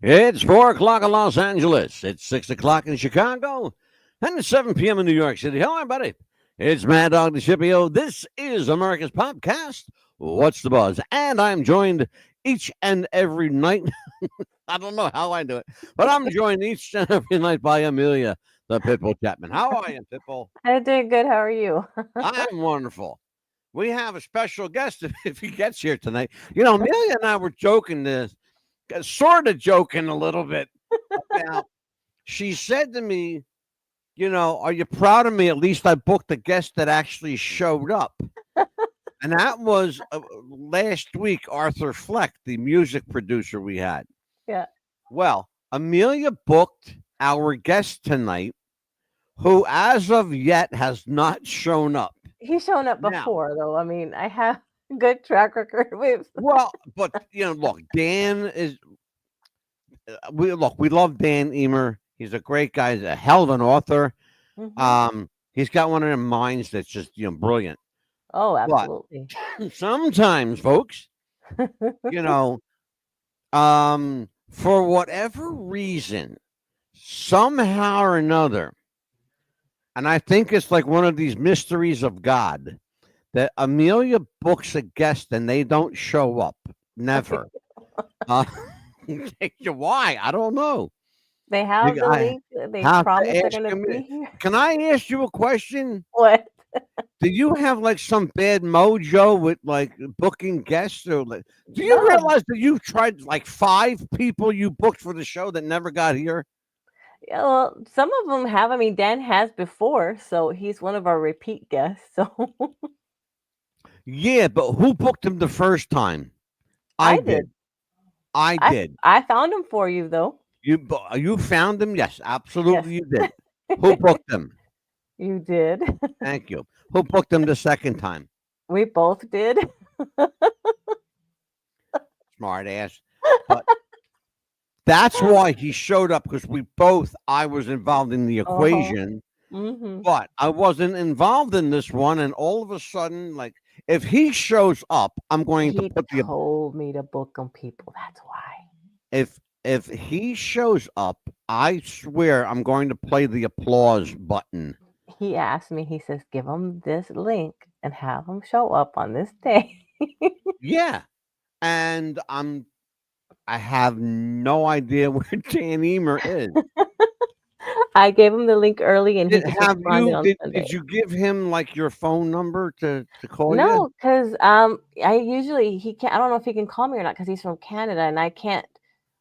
It's 4 o'clock in Los Angeles. It's 6 o'clock in Chicago. And it's 7 p.m. in New York City. Hello, everybody. It's Mad Dog the Shipio. This is America's Podcast. What's the Buzz? And I'm joined each and every night. I don't know how I do it, but I'm joined each and every night by Amelia, the Pitbull Chapman. How are you, Pitbull? I'm doing good. How are you? I'm wonderful. We have a special guest if he gets here tonight. You know, Amelia and I were joking this, sort of joking a little bit about. She said to me, you know, are you proud of me? At least I booked a guest that actually showed up. And that was last week, Arthur Fleck, the music producer we had. Yeah. Well, Amelia booked our guest tonight, who as of yet has not shown up. He's shown up before, though. I mean, I have a good track record with. Well, but, you know, look, Dan is, we love Dan Eamer. He's a great guy. He's a hell of an author. Mm-hmm. He's got one of them minds that's just, you know, brilliant. Oh, absolutely. But sometimes, folks, you know, for whatever reason, somehow or another, and I think it's like one of these mysteries of God, that Amelia books a guest and they don't show up. Never. Why? I don't know. They have the link. They promise they're going to be here. Can I ask you a question? What? Do you have like some bad mojo with like booking guests, or like, do you realize that you've tried like 5 people you booked for the show that never got here? Yeah, well, some of them have. I mean, Dan has before, so he's one of our repeat guests. So yeah, but who booked him the first time? I did. I found him for you, though. You found him? Yes, absolutely, yes. You did. Who booked him? You did. Thank you. Who booked him the second time? We both did. Smart ass. But that's why he showed up, because I was involved in the equation, but I wasn't involved in this one. And all of a sudden, like, if he shows up, I'm going to put He told me to book him, people. That's why. If he shows up, I swear I'm going to play the applause button. He asked me, he says, give him this link and have him show up on this day. Yeah. And I have no idea where Dan Eamer is. I gave him the link early, and did you give him like your phone number to call you? No, because he can't. I don't know if he can call me or not, because he's from Canada, and I can't.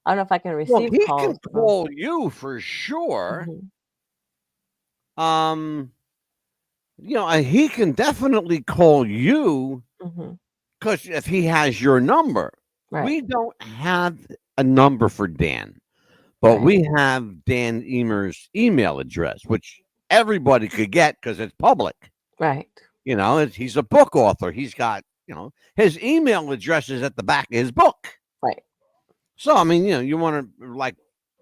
I don't know if I can receive calls. He can call you for sure. You know, he can definitely call you, because if he has your number. Right. We don't have a number for Dan, but we have Dan Eamer's email address, which everybody could get because it's public. Right. You know, he's a book author. He's got, you know, his email address is at the back of his book. Right. So, I mean, you know, you want to like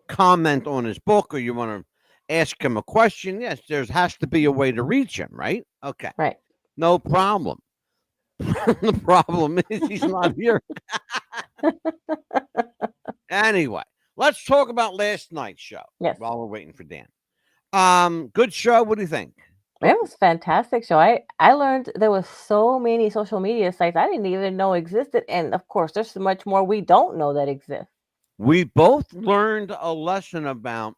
comment on his book, or you want to ask him a question. Yes, there has to be a way to reach him, right? Okay. Right. No problem. The problem is he's not here. Anyway, let's talk about last night's show. Yes. While we're waiting for Dan. Good show. What do you think? It was a fantastic show. I learned there was so many social media sites I didn't even know existed. And of course, there's so much more we don't know that exists. We both learned a lesson about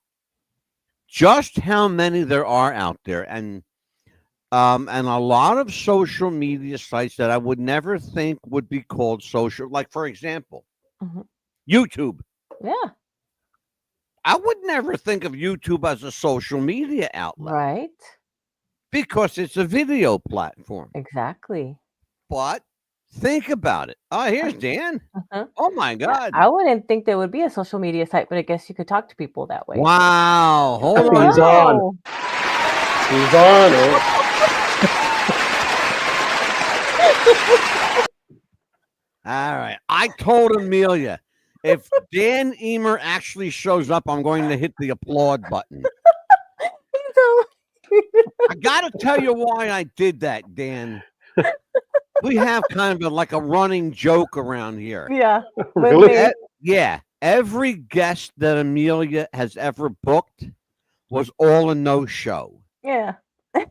just how many there are out there. And a lot of social media sites that I would never think would be called social. Like, for example, YouTube. Yeah. I would never think of YouTube as a social media outlet. Right. Because it's a video platform. Exactly. But think about it. Oh, here's Dan. Oh, my God. I wouldn't think there would be a social media site, but I guess you could talk to people that way. Wow. Hold on. He's on. He's on. All right. I told Amelia, if Dan Eamer actually shows up, I'm going to hit the applaud button. I got to tell you why I did that, Dan. We have kind of like a running joke around here. Yeah. Really? Yeah. Every guest that Amelia has ever booked was all a no-show. Yeah. Yeah,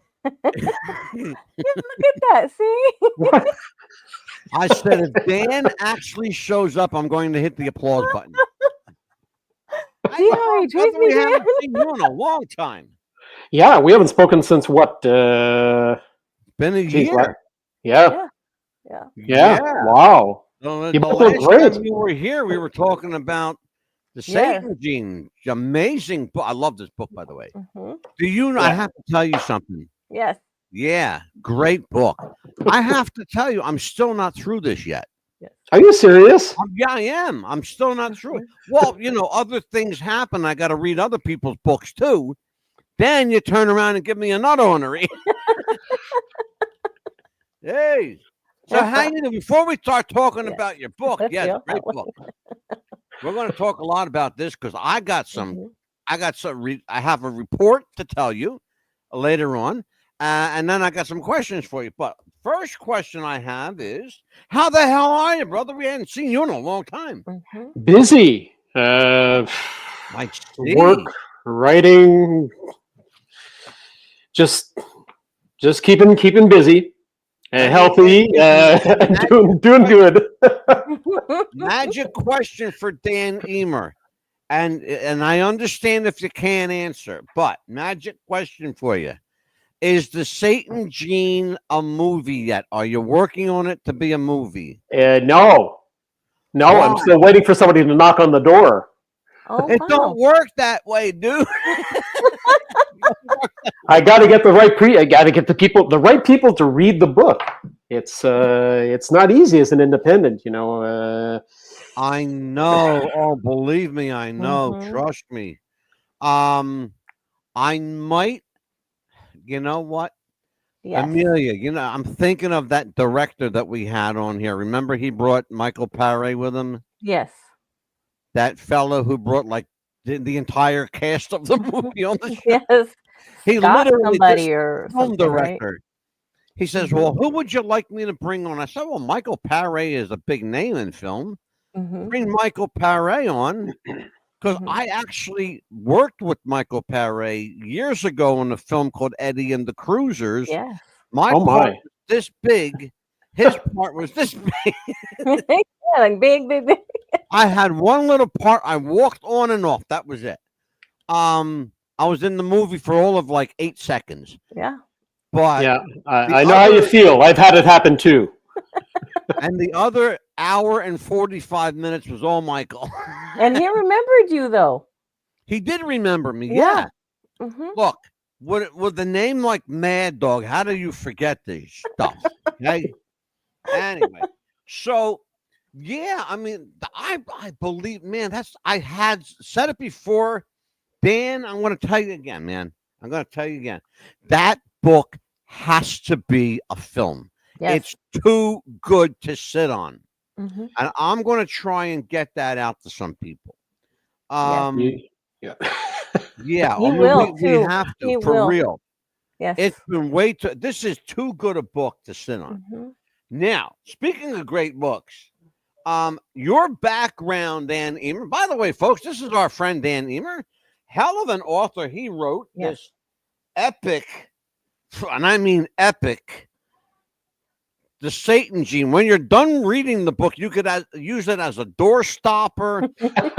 look at that. See? I said, if Dan actually shows up, I'm going to hit the applause button. I See how he treats brother, we me, Dan? haven't seen you in a long time. Yeah, we haven't spoken since what? Been a Geez, year. yeah, Yeah. yeah. Wow. The You both last look great. time you were here, we were talking about the Yes. Satan Gene. Amazing book. I love this book, by the way. Hmm. Do you know? I Yeah. have to tell you something. Yes. Yeah, great book. I have to tell you, I'm still not through this yet. Are you serious? Yeah, I am. I'm still not through it. Well, other things happen. I got to read other people's books too. Then you turn around and give me another one to read. Hey, so how you doing? Before we start talking Yeah. about your book, Let's yes, go great that way. book. We're going to talk a lot about this because I got some. Mhm. I have a report to tell you later on, and then I got some questions for you. But first question I have is, how the hell are you, brother? We hadn't seen you in a long time. Mhm. Busy. I see. Work, writing, just keeping busy and healthy, and doing good. Magic question for Dan Eamer. And I understand if you can't answer, but magic question for you. Is the Satan Gene a movie yet? Are you working on it to be a movie? No, I'm Why? still waiting for somebody to knock on the door. Oh, It wow. don't work that way, dude. I got to get the right I got to get the right people to read the book. It's not easy as an independent, I know. Oh, believe me, I know. Mhm. Trust me. I might. You know what? Yes. Amelia, I'm thinking of that director that we had on here. Remember he brought Michael Paré with him? Yes. That fellow who brought like the entire cast of the movie on the show. Yes. He Scott literally, somebody this or film something, right? director. He says, Mhm. well, who would you like me to bring on? I said, well, Michael Paré is a big name in film. Mhm. Bring Michael Paré on. Because Mhm. I actually worked with Michael Paré years ago in a film called Eddie and the Cruisers. Yes. My Oh part my. was this big. His part was this big. Yeah, like big, big, big. I had one little part. I walked on and off. That was it. I was in the movie for all of like 8 seconds. Yeah. But Yeah, the I know how you other feel. I've had it happen too. and the other hour and 45 minutes was all Michael. And he remembered you though. He did remember me. Yeah. Yeah. Mhm. Look, with the name like Mad Dog, how do you forget this stuff? Okay. Anyway, so yeah, I mean, I believe, man, I had said it before. Dan, I'm going to tell you again, man. I'm going to tell you again. That book has to be a film. Yes. It's too good to sit on. Mhm. And I'm going to try and get that out to some people. Yes. Yeah. Yeah, He I mean, will we too. have to, He for will. real. Yes. It's been way too, this is too good a book to sit on. Mhm. Now, speaking of great books, your background, Dan Eamer. By the way, folks, this is our friend Dan Eamer. Hell of an author. He wrote Yes. this epic, and I mean epic, The Satan Gene. When you're done reading the book, you could use it as a door stopper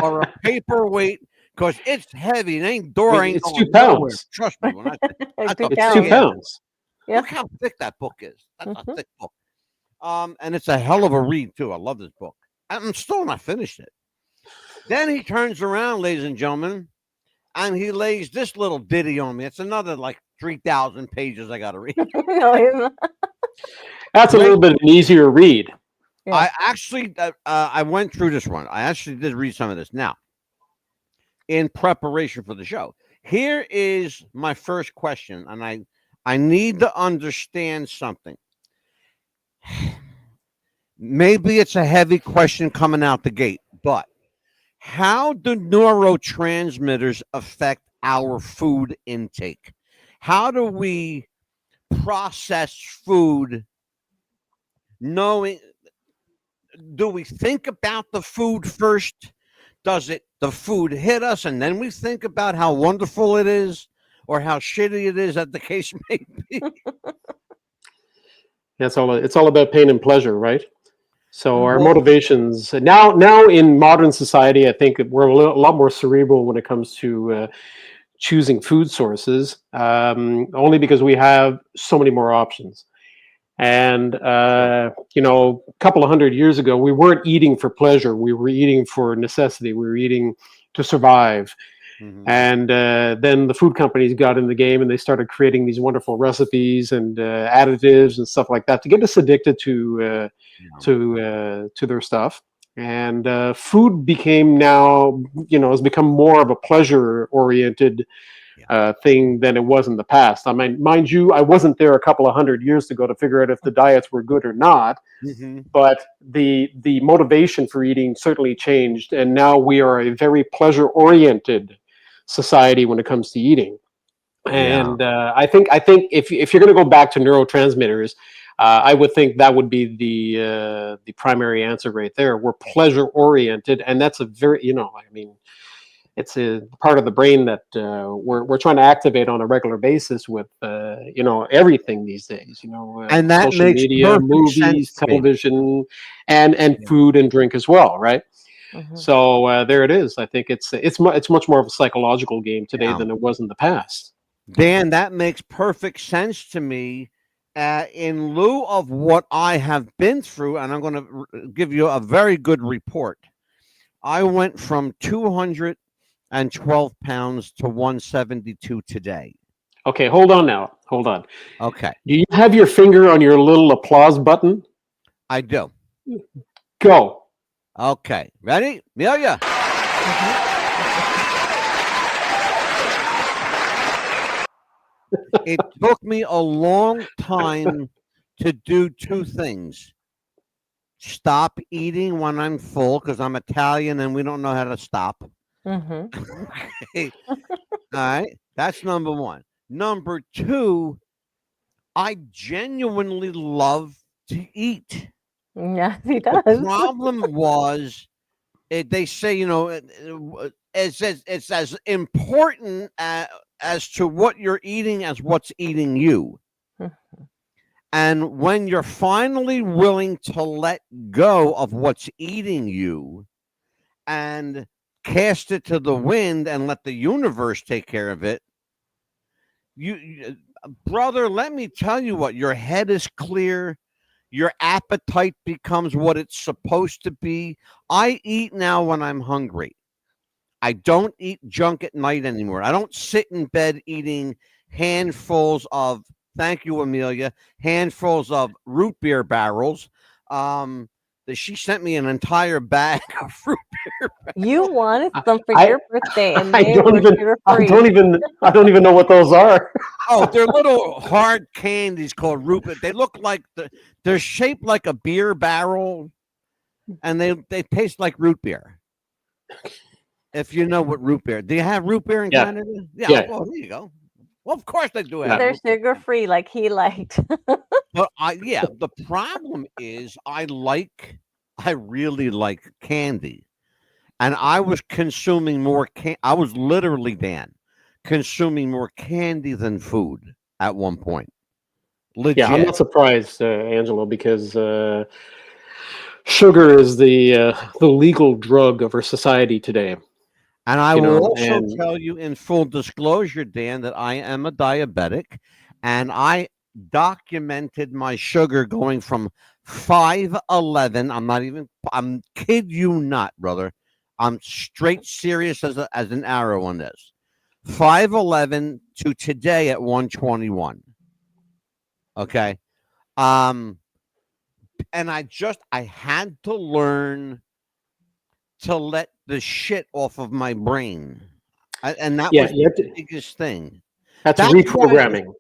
or a paperweight because it's heavy. It ain't door ain't It's going 2 nowhere. pounds. Trust me when I say Like that's a 2 It's pounds. 2 big ass. pounds. Yeah. Look how thick that book is. That's a Mhm. thick book. And it's a hell of a read too. I love this book. I'm still not finished it. Then he turns around, ladies and gentlemen, and he lays this little ditty on me. It's another like 3,000 pages I got to read. No, he's not. That's a little bit of an easier read. Yeah. I actually, I went through this one. I actually did read some of this. Now, in preparation for the show, here is my first question, and I need to understand something. Maybe it's a heavy question coming out the gate, but how do neurotransmitters affect our food intake? How do we process food knowing? Do we think about the food first? does the food hit us and then we think about how wonderful it is or how shitty it is, as the case may be? It's all about pain and pleasure, right? So our Well, motivations now in modern society, I think we're a lot more cerebral when it comes to choosing food sources, only because we have so many more options. And a couple of hundred years ago, we weren't eating for pleasure; we were eating for necessity. We were eating to survive. mhm, And then the food companies got in the game, and they started creating these wonderful recipes and additives and stuff like that to get us addicted yeah, to their stuff. And food became now, has become more of a pleasure oriented yeah. thing than it was in the past. I mean, mind you, I wasn't there a couple of hundred years ago to figure out if the diets were good or not, Mhm. but the motivation for eating certainly changed, and now we are a very pleasure oriented society when it comes to eating. Yeah. And I think if you're going to go back to neurotransmitters, I would think that would be the primary answer right there. We're pleasure oriented, and that's a very I mean, it's a part of the brain that we're trying to activate on a regular basis with everything these days. And that Social makes media, perfect sense movies, to me. television, and Yeah. food and drink as well, right? Mhm. So there it is. I think it's much more of a psychological game today Yeah. than it was in the past. Dan, that makes perfect sense to me. In lieu of what I have been through, and I'm going to give you a very good report. I went from 212 pounds to 172 today. Okay, hold on now. Hold on. Okay, Do you have your finger on your little applause button? I do. Go. Okay, ready? Amelia. It took me a long time to do two things: stop eating when I'm full because I'm Italian and we don't know how to stop. Mhm. Okay. All right. That's number one. Number two, I genuinely love to eat. Yes, he The does. problem was, they say, it's as important as to what you're eating as what's eating you. And when you're finally willing to let go of what's eating you and cast it to the wind and let the universe take care of it, brother, let me tell you what, your head is clear. Your appetite becomes what it's supposed to be. I eat now when I'm hungry. I don't eat junk at night anymore. I don't sit in bed eating handfuls of, thank you, Amelia, handfuls of root beer barrels. She sent me an entire bag of root beer. You wanted some for I your birthday, and I they don't were even sugar I free. don't even know what those are. Oh, they're little hard candies called root beer. They look like they're shaped like a beer barrel, and they taste like root beer. If you know what root beer, do you have root beer in Yeah, Canada? Yeah. yeah, Well, there you go. Well, of course they do have yeah. They're root beer. sugar free, like he liked. But yeah, the problem is I really like candy, and I was consuming more I was literally, Dan, consuming more candy than food at one point. Yeah, I'm Legit. not surprised, Angelo, because sugar is the legal drug of our society today. And I You will know, also and tell you in full disclosure, Dan, that I am a diabetic, and I documented my sugar going from 511. I'm kid you not, brother. I'm straight serious as an arrow on this. 511 to today at 121. Okay. Um, and I had to learn to let the shit off of my brain. And that yeah, was you the have to, biggest thing. that's That's why, reprogramming.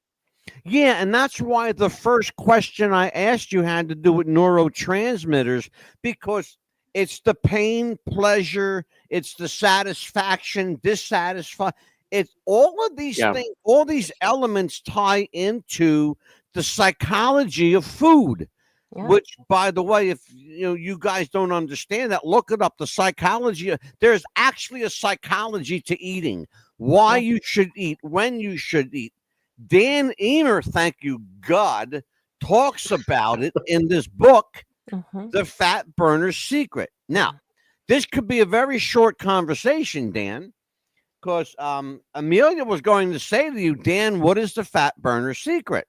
yeah, and that's why the first question I asked you had to do with neurotransmitters, because it's the pain, pleasure, it's the satisfaction, dissatisfied. It's all of these Yeah, things, all these elements tie into the psychology of food. Yeah. Which, by the way, if you guys don't understand that, look it up. The psychology. There's actually a psychology to eating. Why Yeah. you should eat, when you should eat. Dan Eamer, thank you God, talks about it in this book, Mm-hmm. The Fat Burner's Secret. Now, this could be a very short conversation, Dan, because Amelia was going to say to you, Dan, what is the fat burner secret?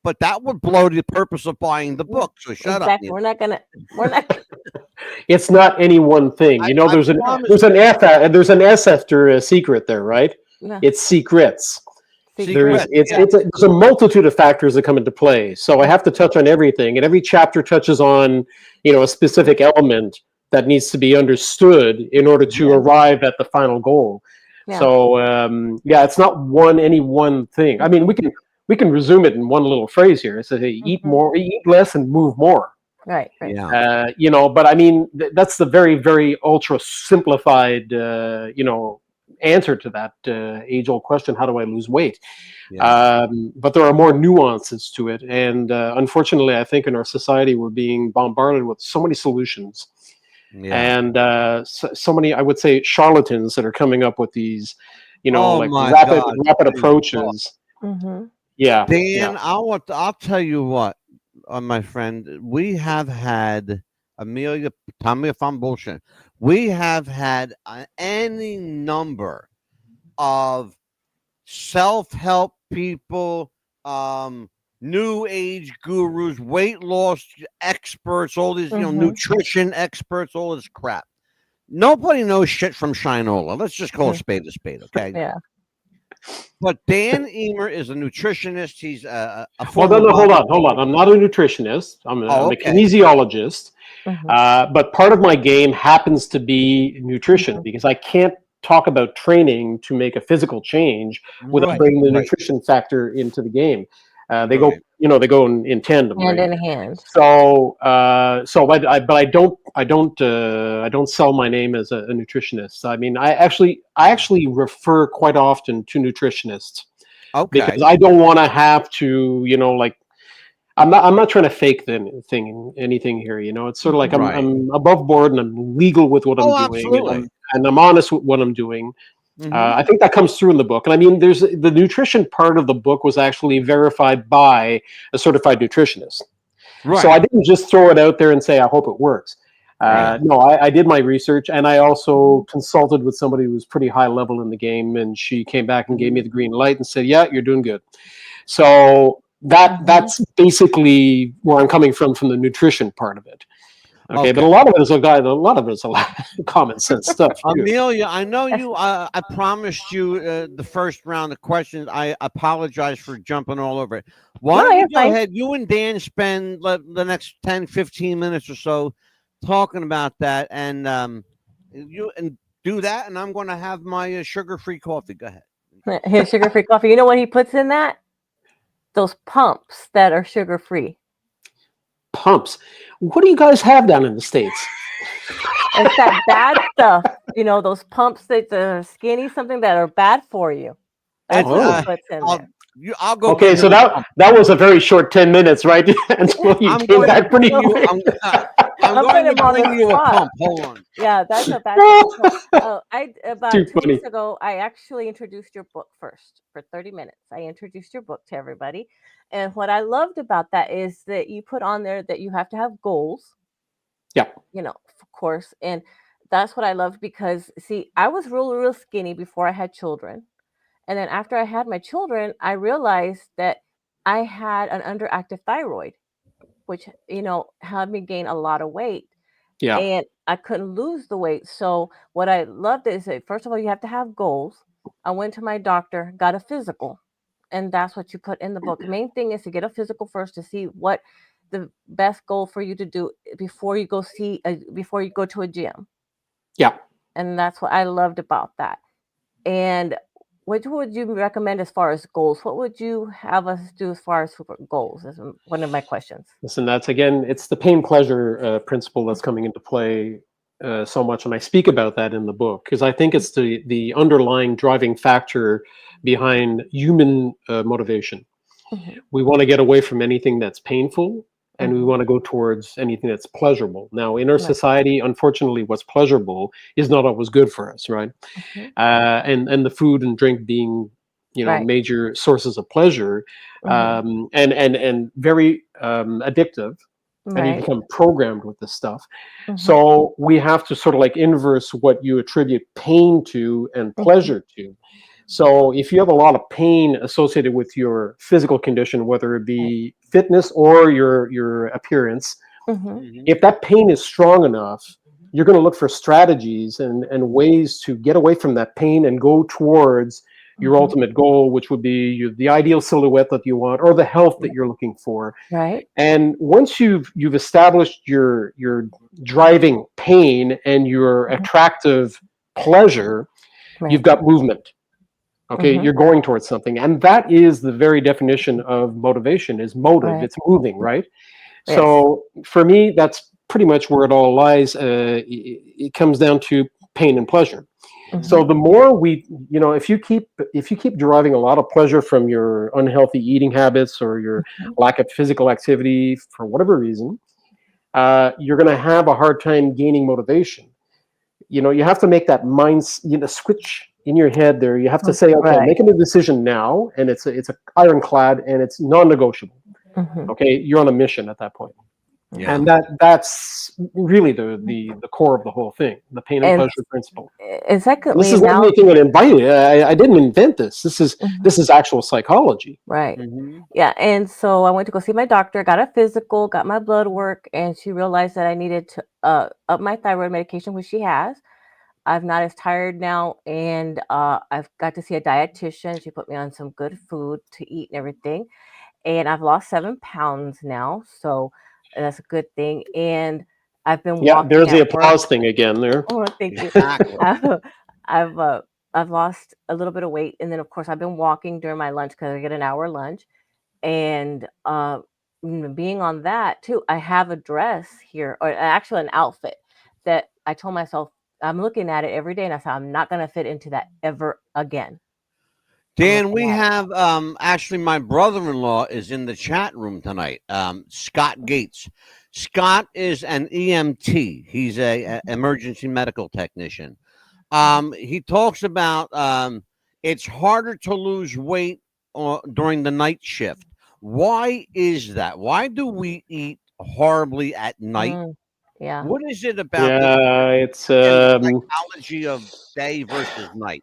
But that would blow the purpose of buying the Yeah. book. So shut up. Exactly. We're not gonna. We're not. It's not any one thing. I, I There's promise there's an S after a secret there, right? No. It's secrets. Secret. There's a multitude of factors that come into play. So I have to touch on everything, and every chapter touches on a specific element that needs to be understood in order to arrive at the final goal. Yeah. So it's not any one thing. I mean, we can resume it in one little phrase here. It says, hey, eat more, eat less, and move more. Right. Right. Yeah. But I mean, that's the very, very ultra simplified, answer to that age-old question: how do I lose weight? Yeah. But there are more nuances to it, and unfortunately, I think in our society we're being bombarded with so many solutions, and so many, I would say, charlatans that are coming up with these, like my rapid God. approaches. Mm-hmm. Yeah, Dan, I'll tell you what, my friend, we have had Amelia. Tell me if I'm bullshit. We have had any number of self-help people, new age gurus, weight loss experts, all these, nutrition experts, all this crap. Nobody knows shit from Shinola. Let's just call a spade, okay? Yeah. But Dan Eamer is a nutritionist. He's a well, no, hold on. I'm not a nutritionist. I'm a kinesiologist. Mm-hmm. But part of my game happens to be nutrition, because I can't talk about training to make a physical change without bringing the nutrition factor into the game. They go in tandem, hand right? in hand. So I don't sell my name as a nutritionist. I mean, I actually refer quite often to nutritionists, because I don't want to have to, I'm not trying to fake anything here. It's sort of like I'm above board and I'm legal with what I'm doing, and I'm honest with what I'm doing. I think that comes through in the book. And I mean, there's the nutrition part of the book was actually verified by a certified nutritionist. Right. So I didn't just throw it out there and say, I hope it works. No, I did my research, and I also consulted with somebody who was pretty high level in the game, and she came back and gave me the green light and said, yeah, you're doing good. So that's basically where I'm coming from the nutrition part of it. Okay, but a lot of it is a lot of common sense stuff. Amelia, I know you. I promised you the first round of questions. I apologize for jumping all over it. Why don't you go ahead? You and Dan spend the next 10, 15 minutes or so talking about that, and you do that, and I'm going to have my sugar-free coffee. Go ahead. His sugar-free coffee. You know what he puts in that? Those pumps that are sugar-free. Pumps. What do you guys have down in the States? It's that bad stuff. Those pumps that are skinny, something that are bad for you. That's what he puts in there. I'll go. Okay, so that was a very short 10 minutes, right? Until you came back pretty quick. I'm going to bring you a pump. Hold on. Yeah, that's a bad about 2 weeks ago, I actually introduced your book first for 30 minutes. I introduced your book to everybody. And what I loved about that is that you put on there that you have to have goals. Yeah. Of course. And that's what I loved, because, see, I was real skinny before I had children. And then after I had my children, I realized that I had an underactive thyroid, which, had me gain a lot of weight. Yeah. And I couldn't lose the weight. So what I loved is that, first of all, you have to have goals. I went to my doctor, got a physical. And that's what you put in the book. The main thing is to get a physical first, to see what the best goal for you to do before you go to a gym. Yeah. And that's what I loved about that. And what would you recommend as far as goals? What would you have us do as far as goals? Is one of my questions. Listen, it's the pain-pleasure principle that's coming into play so much, and I speak about that in the book, because I think it's the underlying driving factor behind human motivation. Mm-hmm. We want to get away from anything that's painful, and we want to go towards anything that's pleasurable. Now, in our Right. society, unfortunately, what's pleasurable is not always good for us, right? Mhm. And the food and drink being, Right. major sources of pleasure, and very addictive, and you Right. become programmed with this stuff. Mhm. So we have to sort of like inverse what you attribute pain to and pleasure to. So if you have a lot of pain associated with your physical condition, whether it be fitness or your appearance, Mhm. if that pain is strong enough, you're going to look for strategies and ways to get away from that pain and go towards your Mhm. ultimate goal, which would be the ideal silhouette that you want or the health that you're looking for. Right. And once you've established your driving pain and your attractive pleasure, Right. you've got movement. Okay, Mhm. you're going towards something, and that is the very definition of motivation: is motive. Right. It's moving, right? Yes. So for me, that's pretty much where it all lies. It comes down to pain and pleasure. So Mhm. the more we, if you keep deriving a lot of pleasure from your unhealthy eating habits or your Mhm. lack of physical activity for whatever reason, you're going to have a hard time gaining motivation. You have to make that switch in your head there. You have to say, okay, I'm Right. making a decision now, and it's a ironclad and it's non-negotiable. Mhm. Okay, you're on a mission at that point. Yeah. And that's really the core of the whole thing, the pain and And pleasure principle. And this secondly, is not now, anything that invited. I didn't invent this. This Mhm. is actual psychology. Right. Mm-hmm. Yeah. And so I went to go see my doctor, got a physical, got my blood work, and she realized that I needed to up my thyroid medication, which she has. I'm not as tired now, and I've got to see a dietitian. She put me on some good food to eat and everything, and I've lost 7 pounds now, so that's a good thing. And I've been Yeah, walking there's the at work. applause thing again there. Oh, thank you. Exactly. I've I've, uh, I've lost a little bit of weight, and then of course I've been walking during my lunch because I get an hour lunch, and being on that too, I have a dress here, or actually an outfit that I told myself I'm looking at it every day, and I said I'm not going to fit into that ever again. I'm Dan, looking we at it. have actually my brother-in-law is in the chat room tonight. Scott Gates. Scott is an EMT. He's a emergency medical technician. He talks about it's harder to lose weight during the night shift. Why is that? Why do we eat horribly at night? Mm, yeah. What is it about this Yeah, it's and the psychology of day versus night?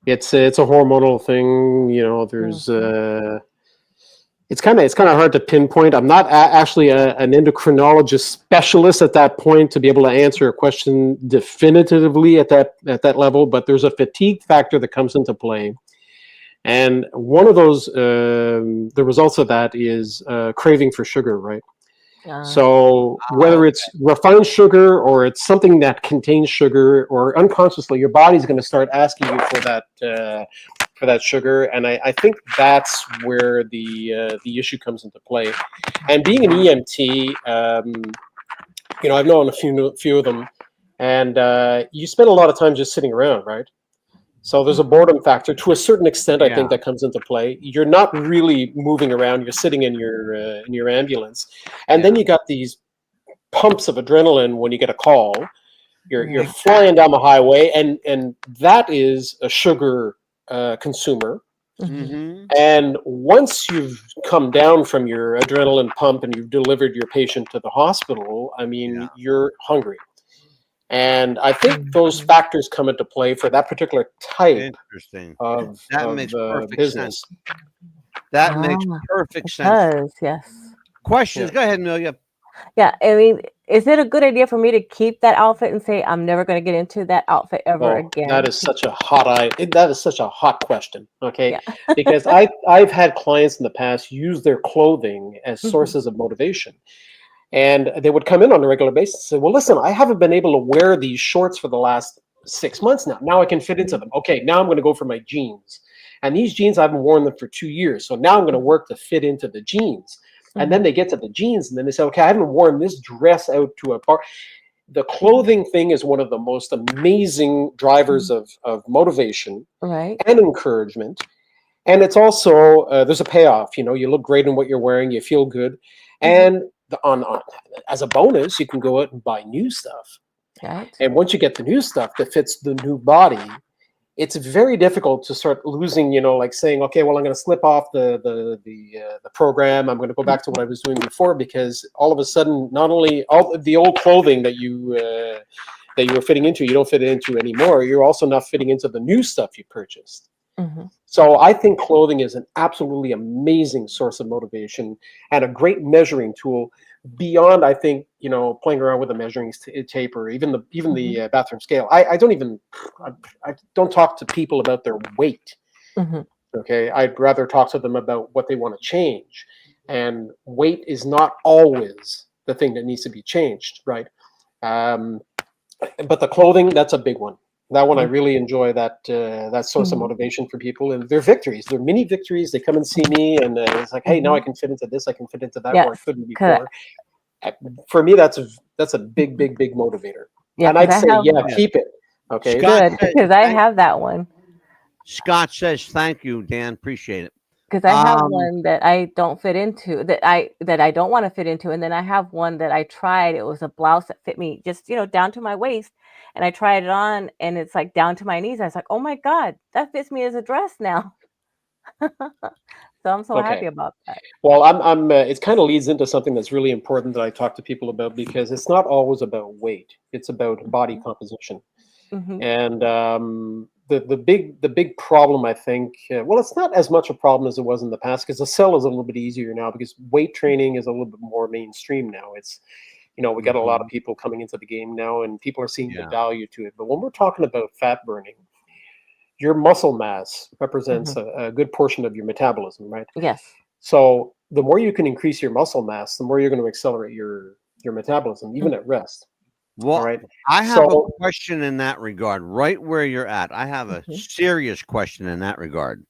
it's a hormonal thing. There's Mhm. it's kind of hard to pinpoint. I'm not actually an endocrinologist specialist at that point to be able to answer a question definitively at that level. But there's a fatigue factor that comes into play, and one of those the results of that is craving for sugar, right? Uh, So Oh, whether it's refined sugar or it's something that contains sugar, or unconsciously, your body's going to start asking you for that sugar, and I think that's where the issue comes into play. And being an EMT, I've known a few of them, and you spend a lot of time just sitting around, right? So there's a boredom factor to a certain extent. I think yeah. that comes into play. You're not really moving around. You're sitting in your ambulance, and then Yeah. you got these pumps of adrenaline when you get a call. You're yeah. flying down the highway, and that is a sugar consumer. Mhm. Mm-hmm. And once you've come down from your adrenaline pump and you've delivered your patient to the hospital, I Yeah. mean, you're hungry. And I think those Mhm. factors come into play for that particular type Interesting. of That makes perfect sense. business. That Ah, makes perfect it sense. does. Yes. Yeah. Questions? Go ahead, Amelia. Yeah. I mean, is it a good idea for me to keep that outfit and say I'm never going to get into that outfit ever Oh, that again? is such a that is such a hot question. Okay, Yeah. because I've had clients in the past use their clothing as Mhm. sources of motivation, and they would come in on a regular basis and say, "Well, listen, I haven't been able to wear these shorts for the last 6 months now. Now I can fit into them. Okay, now I'm going to go for my jeans, and these jeans I haven't worn them for 2 years, so now I'm going to work to fit into the jeans." And then Mhm. they get to the jeans, and then they say, "Okay, I haven't worn this dress out to a bar." The Mhm. clothing thing is one of the most amazing drivers Mhm. of motivation Right. and encouragement. And it's also there's a payoff. You look great in what you're wearing, you feel good. And as a bonus, you can go out and buy new stuff. Right. And once you get the new stuff that fits the new body, it's very difficult to start losing, like saying, okay, well, I'm going to slip off the program. I'm going to go back to what I was doing before, because all of a sudden, not only all the old clothing that you were fitting into, you don't fit into anymore. You're also not fitting into the new stuff you purchased. Mm-hmm. So I think clothing is an absolutely amazing source of motivation and a great measuring tool. Beyond, I think, playing around with a measuring tape or even the bathroom scale. I don't talk to people about their weight. Mm-hmm. Okay, I'd rather talk to them about what they want to change, and weight is not always the thing that needs to be changed, right? But the clothing, that's a big one. That one, I really enjoy that source of motivation for people, and they're victories. They're mini victories. They come and see me, and it's like, hey, now I can fit into this. I can fit into that, where I couldn't before. For me, that's a big motivator. Yeah, and I'd say, keep it. Okay, good, because I have that one. Scott says, "Thank you, Dan. Appreciate it." Because I have one that I don't fit into, that I don't want to fit into, and then I have one that I tried. It was a blouse that fit me just down to my waist, and I tried it on, and it's like down to my knees. I was like, oh my God, that fits me as a dress now. So I'm so happy about that. Well, I'm. It kind of leads into something that's really important that I talk to people about, because it's not always about weight; it's about body composition. Mm-hmm. And the big problem, I think, well, it's not as much a problem as it was in the past, because the sell is a little bit easier now, because weight training is a little bit more mainstream now. It's we got a lot of people coming into the game now, and people are seeing the value to it. But when we're talking about fat burning, your muscle mass represents a good portion of your metabolism, right? Yes. So the more you can increase your muscle mass, the more you're going to accelerate your metabolism, even at rest. Well, right? I have a question in that regard, right where you're at. I have a serious question in that regard.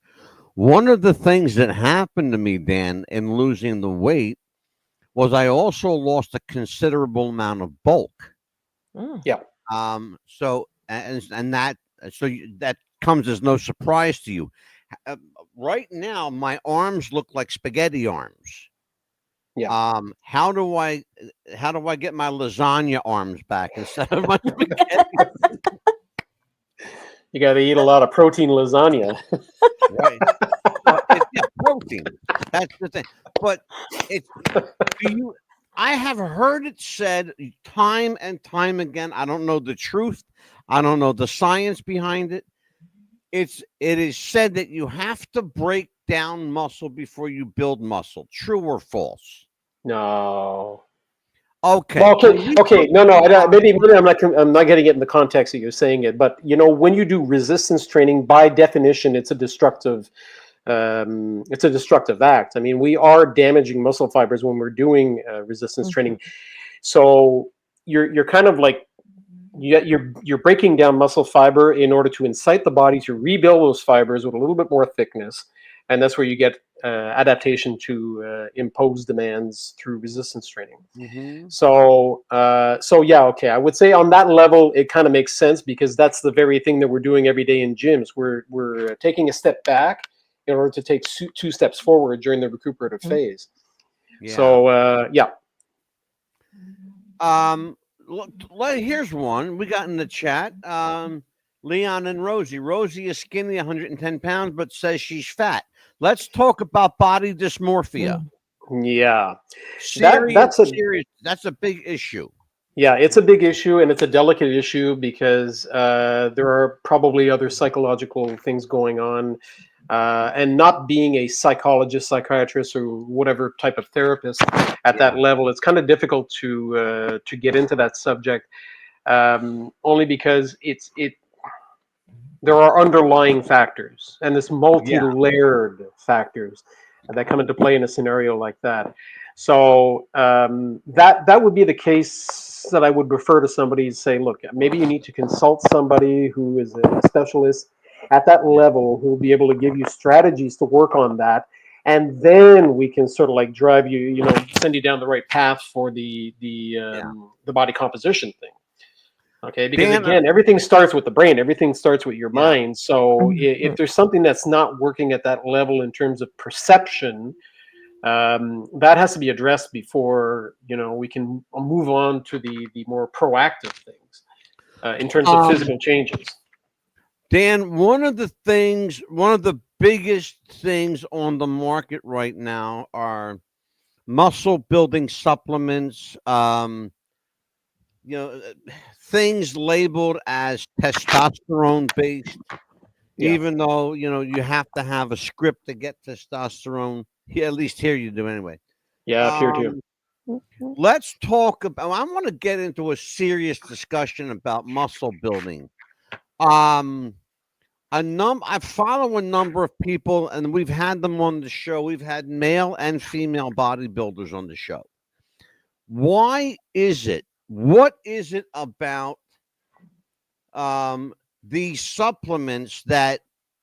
One of the things that happened to me, Dan, in losing the weight was I also lost a considerable amount of bulk. Yeah. So that comes as no surprise to you. Right now, my arms look like spaghetti arms. Yeah. How do I get my lasagna arms back instead of my spaghetti? You got to eat a lot of protein lasagna. Right. Protein. That's the thing. But I have heard it said time and time again. I don't know the truth. I don't know the science behind it. It is said that you have to break down muscle before you build muscle. True or false? No. Okay. Well, okay. No. Maybe I'm not getting it in the context that you're saying it. But when you do resistance training, by definition, it's a destructive act. I mean, we are damaging muscle fibers when we're doing resistance training. So you're kind of like you're breaking down muscle fiber in order to incite the body to rebuild those fibers with a little bit more thickness, and that's where you get adaptation to impose demands through resistance training. So yeah, okay. I would say on that level, it kind of makes sense, because that's the very thing that we're doing every day in gyms. We're taking a step back in order to take 2 steps forward during the recuperative phase. Yeah. So yeah. Here's one we got in the chat. Leon and Rosie. Rosie is skinny, 110 pounds, but says she's fat. Let's talk about body dysmorphia. Yeah, that's a big issue. Yeah, it's a big issue, and it's a delicate issue, because there are probably other psychological things going on. And not being a psychologist, psychiatrist, or whatever type of therapist at that level, it's kind of difficult to get into that subject, only because there are underlying factors, and this multi-layered factors that come into play in a scenario like that. So that would be the case that I would refer to somebody and say, look, maybe you need to consult somebody who is a specialist at that level, who will be able to give you strategies to work on that, and then we can sort of like drive you, send you down the right path for the body composition thing. Okay, because again, everything starts with the brain, everything starts with your mind. So if there's something that's not working at that level in terms of perception, That has to be addressed before we can move on to the more proactive things in terms of physical changes. Dan, one of the biggest things on the market right now are muscle building supplements. Things labeled as testosterone based, Yeah. even though you have to have a script to get testosterone. Here, at least here you do anyway. Yeah, here too. Let's talk about. I want to get into a serious discussion about muscle building. I follow a number of people, and we've had them on the show. We've had male and female bodybuilders on the show. Why is it? What is it about these supplements that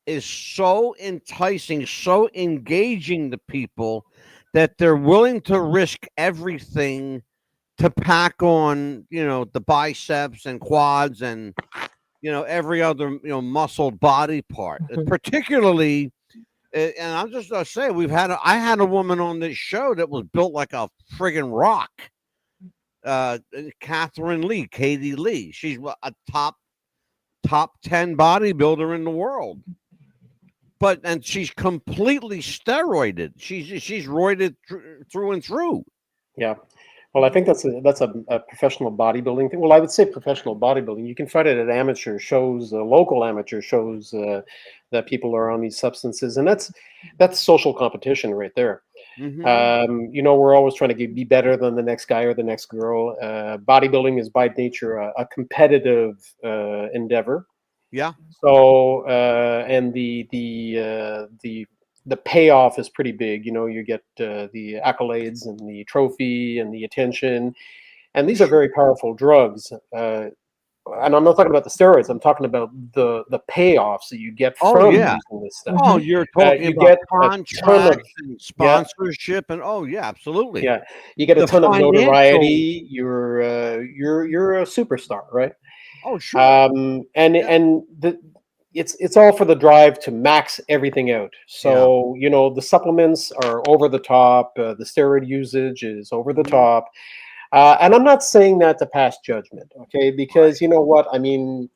is so enticing, so engaging to people that they're willing to risk everything to pack on, the biceps and quads and every other muscled body part, particularly. And I'm just gonna say I had a woman on this show that was built like a friggin' rock. Catherine Lee, Katie Lee. She's a top 10 bodybuilder in the world. And she's completely steroided. She's roided through and through. Yeah. Well, I think that's a professional bodybuilding thing. Well, I would say professional bodybuilding. You can find it at amateur shows, local amateur shows that people are on these substances, and that's social competition right there. Mm-hmm. We're always trying to be better than the next guy or the next girl. Bodybuilding is by nature a competitive endeavor. Yeah. So and the payoff is pretty big. You get the accolades and the trophy and the attention, and these are very powerful drugs. And I'm not talking about the steroids. I'm talking about the payoffs that you get from using this stuff. Oh, you're talking about get contracts and sponsorship, and absolutely. Yeah, you get a ton of notoriety. You're a superstar, right? Oh, sure. It's all for the drive to max everything out. So the supplements are over the top. The steroid usage is over the top. And I'm not saying that to pass judgment, okay? Because you know what? I mean,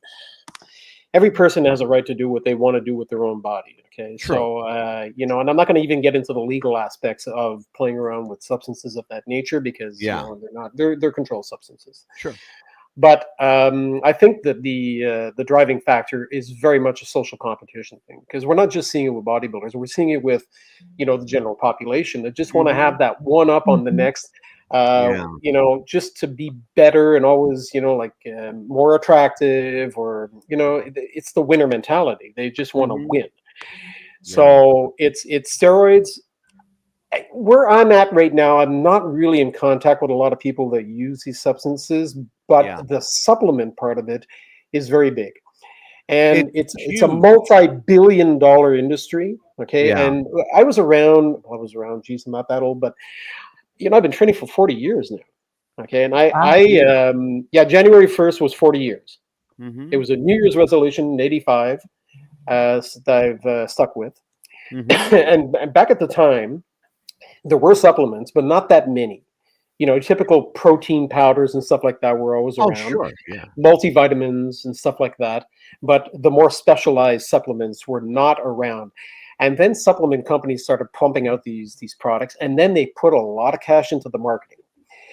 every person has a right to do what they want to do with their own body, okay? True. So, and I'm not going to even get into the legal aspects of playing around with substances of that nature because they're controlled substances. Sure. But I think that the driving factor is very much a social competition thing because we're not just seeing it with bodybuilders; we're seeing it with, the general population that just want to have that one up on the next. Just to be better and always, more attractive, or it's the winner mentality. They just want to win. So it's steroids. Where I'm at right now, I'm not really in contact with a lot of people that use these substances, but the supplement part of it is very big. And it's a multi-billion-dollar industry. Okay. And I was around, geez, I'm not that old, but I've been training for 40 years now. Okay. And January 1st was 40 years. Mm-hmm. It was a New Year's resolution in 85 that I've stuck with. Mm-hmm. And back at the time, there were supplements, but not that many. Typical protein powders and stuff like that were always around. Oh, sure. Yeah. Multivitamins and stuff like that. But the more specialized supplements were not around. And then supplement companies started pumping out these products, and then they put a lot of cash into the marketing.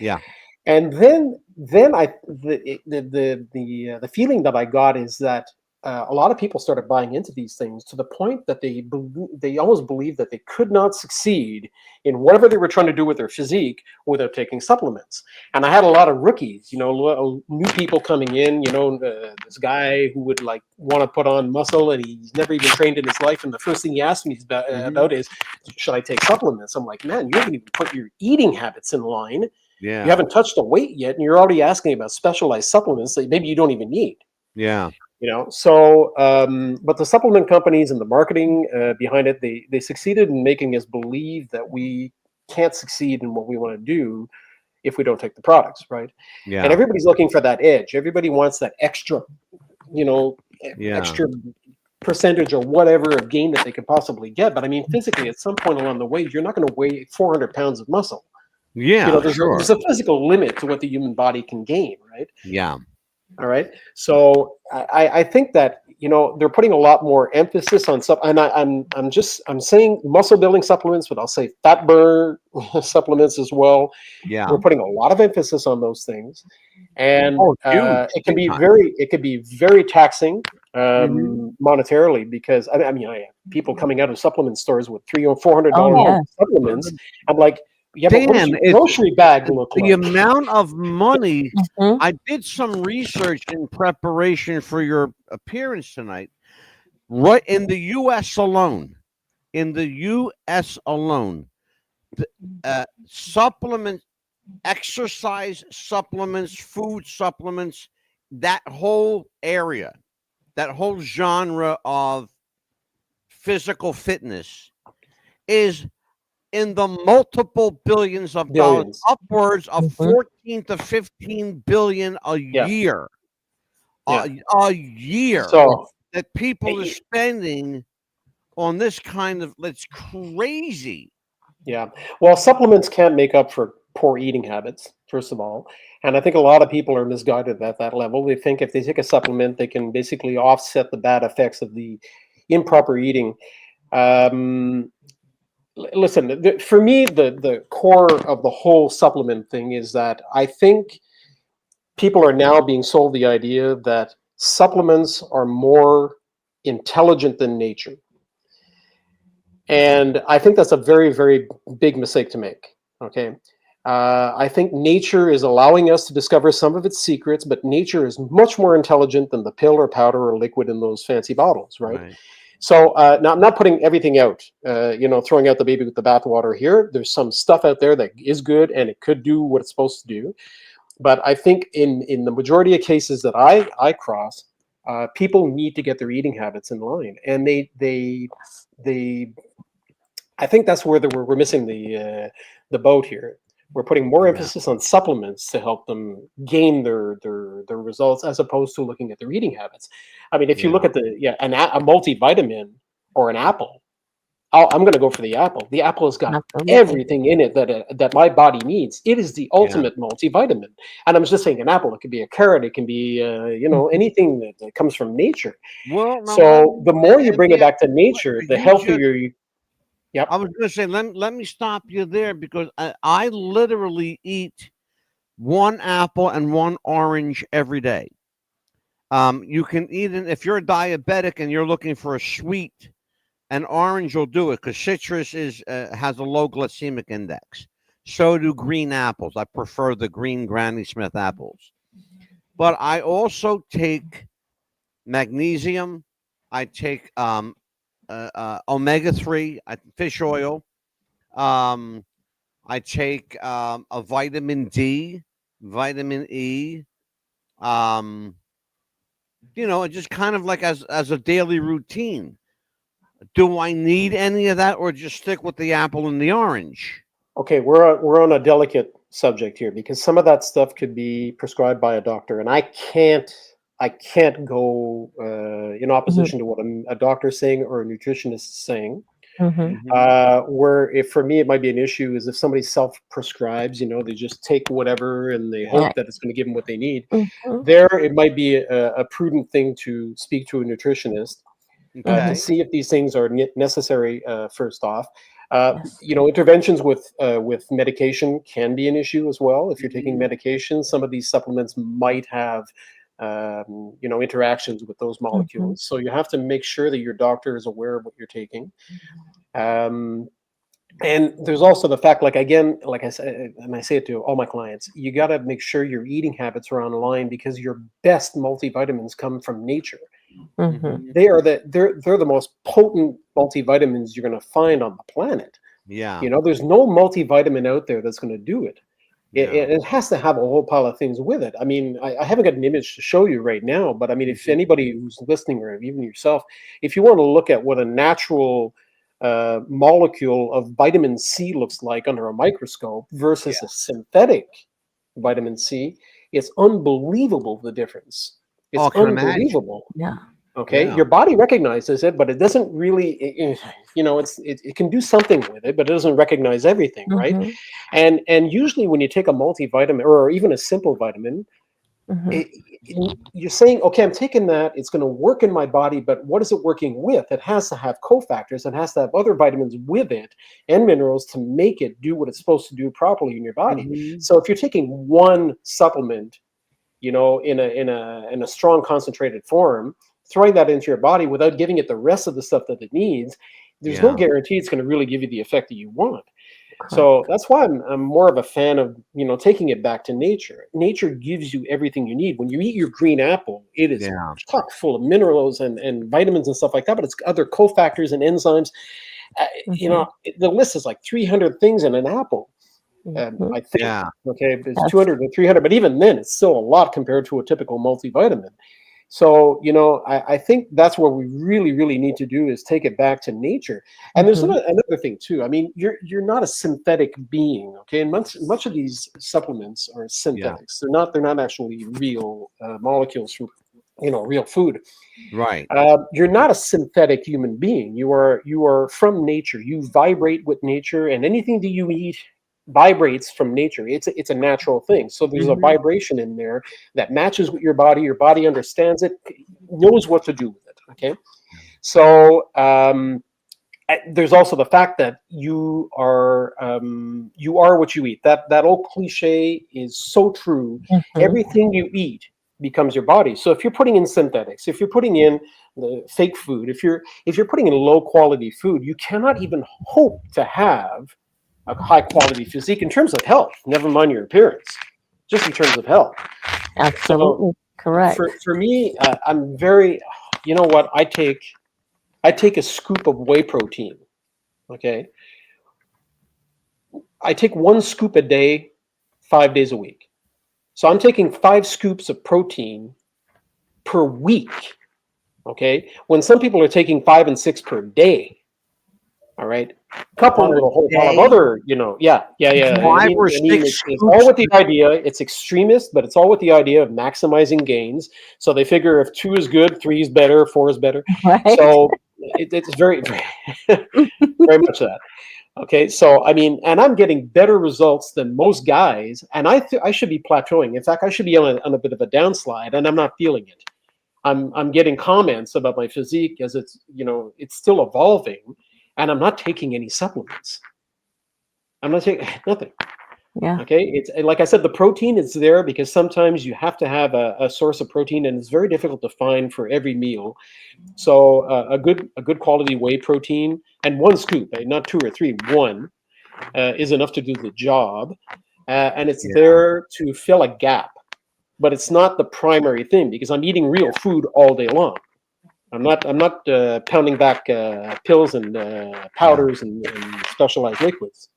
Yeah. And then the feeling that I got is that a lot of people started buying into these things to the point that they almost believed that they could not succeed in whatever they were trying to do with their physique without taking supplements. And I had a lot of rookies, new people coming in, this guy who would want to put on muscle and he's never even trained in his life. And the first thing he asked me about is, should I take supplements? I'm like, man, you haven't even put your eating habits in line. Yeah. You haven't touched a weight yet, and you're already asking about specialized supplements that maybe you don't even need. Yeah. So, but the supplement companies and the marketing behind it, they succeeded in making us believe that we can't succeed in what we want to do if we don't take the products, right? Yeah. And everybody's looking for that edge. Everybody wants that extra, extra percentage or whatever of gain that they could possibly get. But I mean, physically, at some point along the way, you're not going to weigh 400 pounds of muscle. Yeah, There's a physical limit to what the human body can gain, right? Yeah. All right. So I think that they're putting a lot more emphasis on and I'm saying muscle building supplements, but I'll say fat burn supplements as well. Yeah. We're putting a lot of emphasis on those things, and huge, it can big be very taxing Mhm. monetarily, because I mean I have people coming out of supplement stores with $300 or $400 Oh, yeah. supplements. I'm like, yeah, but what does Dan, your grocery bag look the like? amount of money. Mhm. I did some research in preparation for your appearance tonight. Right in the U.S. alone, supplement, exercise supplements, food supplements, that whole area, that whole genre of physical fitness is in the multiple billions of dollars, Billions. upwards of Mhm. 14 to 15 billion a Yeah. year. Yeah. A year So that people are spending on this kind of, that's crazy. yeah, well, supplements can't make up for poor eating habits, first of all. And I think a lot of people are misguided at that level. They think if they take a supplement, they can basically offset the bad effects of the improper eating. Um, Listen, for me, the core of the whole supplement thing is that I think people are now being sold the idea that supplements are more intelligent than nature. And I think that's a very, very big mistake to make. Okay. I think nature is allowing us to discover some of its secrets, but nature is much more intelligent than the pill or powder or liquid in those fancy bottles, right? Right. So now I'm not putting everything out, throwing out the baby with the bathwater here. There's some stuff out there that is good and it could do what it's supposed to do. But I think in the majority of cases that I cross, people need to get their eating habits in line, and they I think that's where we're missing the boat here. We're putting more Yeah. emphasis on supplements to help them gain their results, as opposed to looking at their eating habits. I mean, if you look Yeah. at a multivitamin or an apple, I'm going to go for the apple. The apple has got Absolutely. everything in it that my body needs. It is the Yeah. ultimate multivitamin. And I'm just saying an apple. It could be a carrot. It can be anything that comes from nature. Well, now So the more you bring it back to nature, the you just, healthier you. Yep. I was going to say, let me stop you there, because I literally eat one apple and one orange every day. You can eat it if you're a diabetic and you're looking for a sweet. An orange will do it, because citrus has a low glycemic index. So do green apples. I prefer the green Granny Smith apples. But I also take magnesium. I take omega-3, fish oil. Um, I take a vitamin D, vitamin E. Um, just kind of like as a daily routine. Do I need any of that, or just stick with the apple and the orange? Okay, we're on a delicate subject here, because some of that stuff could be prescribed by a doctor, and I can't go in Mhm. opposition to what a doctor is saying or a nutritionist is saying. Mhm. Mhm. Where, if for me it might be an issue, is if somebody self-prescribes, they just take whatever and they Yeah. hope that it's going to give them what they need. Mhm. There, it might be a prudent thing to speak to a nutritionist to Mhm. Okay. see if these things are necessary. First off, Yes. interventions with medication can be an issue as well. If you're taking Mhm. medication, some of these supplements might have interactions with those Mhm. molecules. So you have to make sure that your doctor is aware of what you're taking. Um, and there's also the fact, like, again, like I said, and I say it to all my clients, you got to make sure your eating habits are online, because your best multivitamins come from nature. Mhm. Mhm. They're the most potent multivitamins you're going to find on the planet. Yeah. There's no multivitamin out there that's going to do it. Yeah. It has to have a whole pile of things with it. I mean, I haven't got an image to show you right now, but I mean, if Mhm. anybody who's listening, or even yourself, if you want to look at what a natural molecule of vitamin C looks like under a microscope versus a synthetic vitamin C, it's unbelievable the difference. It's Oh, I can imagine. unbelievable. Yeah. Okay, Yeah. your body recognizes it, but it doesn't really, it can do something with it, but it doesn't recognize everything, right? Mhm. And usually when you take a multivitamin or even a simple vitamin, Mhm. you're saying, okay, I'm taking that, it's going to work in my body, but what is it working with? It has to have cofactors, it has to have other vitamins with it and minerals to make it do what it's supposed to do properly in your body. Mhm. So if you're taking one supplement, in a strong concentrated form, throwing that into your body without giving it the rest of the stuff that it needs, there's no Yeah. guarantee it's going to really give you the effect that you want. Correct. So that's why I'm more of a fan of taking it back to nature. Nature gives you everything you need. When you eat your green apple, it is Yeah. chock full of minerals and vitamins and stuff like that, but it's other cofactors and enzymes. Mhm. The list is like 300 things in an apple. Mhm. I think. Yeah. Okay, it's Yes. 200 to 300, but even then, it's still a lot compared to a typical multivitamin. So, I think that's what we really, really need to do is take it back to nature. And there's Mhm. another thing too. I mean, you're not a synthetic being, okay? And much of these supplements are Yeah. synthetics. They're not actually real molecules from real food. Right. You're not a synthetic human being. You are from nature. You vibrate with nature, and anything that you eat vibrates from nature. It's a natural thing. So there's a Mhm. vibration in there that matches with your body. Your body understands it, knows what to do with it. Okay, so there's also the fact that you are what you eat. That old cliche is so true. Mhm. Everything you eat becomes your body. So if you're putting in synthetics, if you're putting in the fake food, if you're putting in low quality food, you cannot even hope to have a high quality physique in terms of health. Never mind your appearance, just in terms of health. So Absolutely correct. for me, I'm very, you know what, I take a scoop of whey protein. Okay, I take one scoop a day, 5 days a week. So I'm taking 5 scoops of protein per week. Okay. When some people are taking 5 and 6 per day. All right. Coupled Per with a whole lot of day, other, yeah. I Mhm. five mean, or I mean, six it's all scoops. with the idea. It's extremist, but it's all with the idea of maximizing gains. So they figure if 2 is good, 3 is better, 4 is better. Right. So it's very, very much that. Okay, so I mean, and I'm getting better results than most guys, and I should be plateauing. In fact, I should be on a bit of a downslide, and I'm not feeling it. I'm getting comments about my physique as it's still evolving, and I'm not taking any supplements. I'm not taking nothing. Yeah. Okay, it's like I said, the protein is there because sometimes you have to have a source of protein, and it's very difficult to find for every meal. So a good quality whey protein and one scoop, not 2 or 3, one is enough to do the job, and it's Yeah. there to fill a gap. But it's not the primary thing because I'm eating real food all day long. I'm not pounding back pills and Yeah. powders and specialized liquids.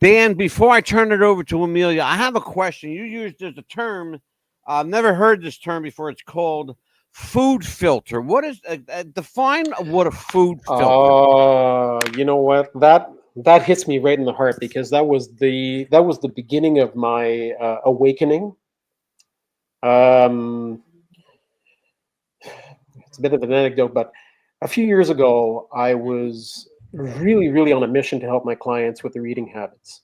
Dan, before I turn it over to Amelia, I have a question. You used as a term. I've never heard this term before. It's called food filter. What is define what a food filter? You know what? That hits me right in the heart because that was the beginning of my awakening. Um, it's a bit of an anecdote, but a few years ago, I was really, really on a mission to help my clients with their eating habits.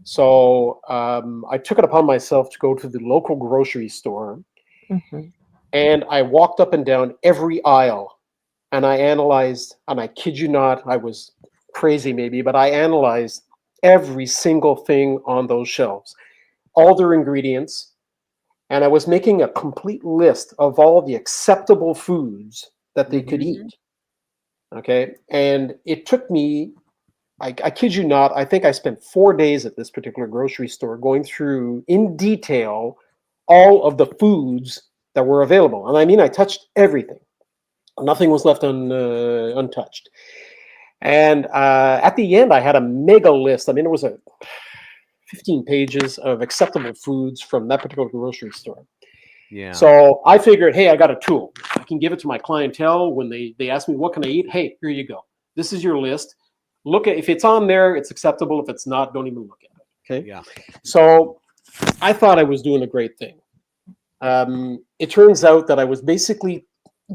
So I took it upon myself to go to the local grocery store, Mhm. and I walked up and down every aisle, and I analyzed, and I kid you not, I was crazy maybe, but I analyzed every single thing on those shelves, all their ingredients, and I was making a complete list of all the acceptable foods that they could Mhm. eat. Okay. And it took me, I kid you not, I think I spent 4 days at this particular grocery store going through in detail all of the foods that were available. And I mean, I touched everything, nothing was left untouched. And at the end, I had a mega list. I mean, it was a 15 pages of acceptable foods from that particular grocery store. Yeah. So I figured, hey, I got a tool. I can give it to my clientele when they ask me, what can I eat? Hey, here you go. This is your list. Look at, if it's on there, it's acceptable. If it's not, don't even look at it. Okay. Yeah. So I thought I was doing a great thing. It turns out that I was basically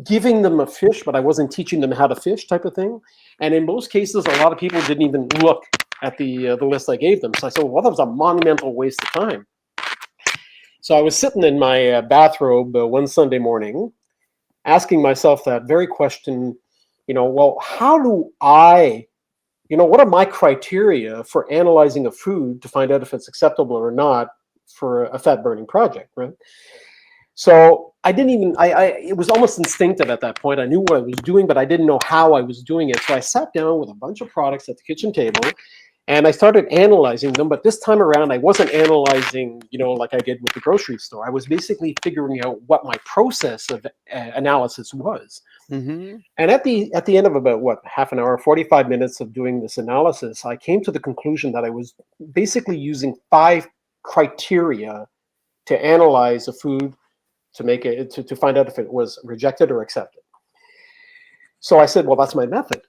giving them a fish, but I wasn't teaching them how to fish, type of thing. And in most cases, a lot of people didn't even look at the list I gave them. So I said, well, that was a monumental waste of time. So I was sitting in my bathrobe one Sunday morning, asking myself that very question, well, how do I, what are my criteria for analyzing a food to find out if it's acceptable or not for a fat burning project, right? So I didn't even, it was almost instinctive at that point. I knew what I was doing, but I didn't know how I was doing it. So I sat down with a bunch of products at the kitchen table and I started analyzing them. But this time around, I wasn't analyzing, like I did with the grocery store. I was basically figuring out what my process of analysis was. Mm-hmm. And at the end of about, half an hour, 45 minutes of doing this analysis, I came to the conclusion that I was basically using 5 criteria to analyze a food to make it to find out if it was rejected or accepted. So I said, well, that's my method.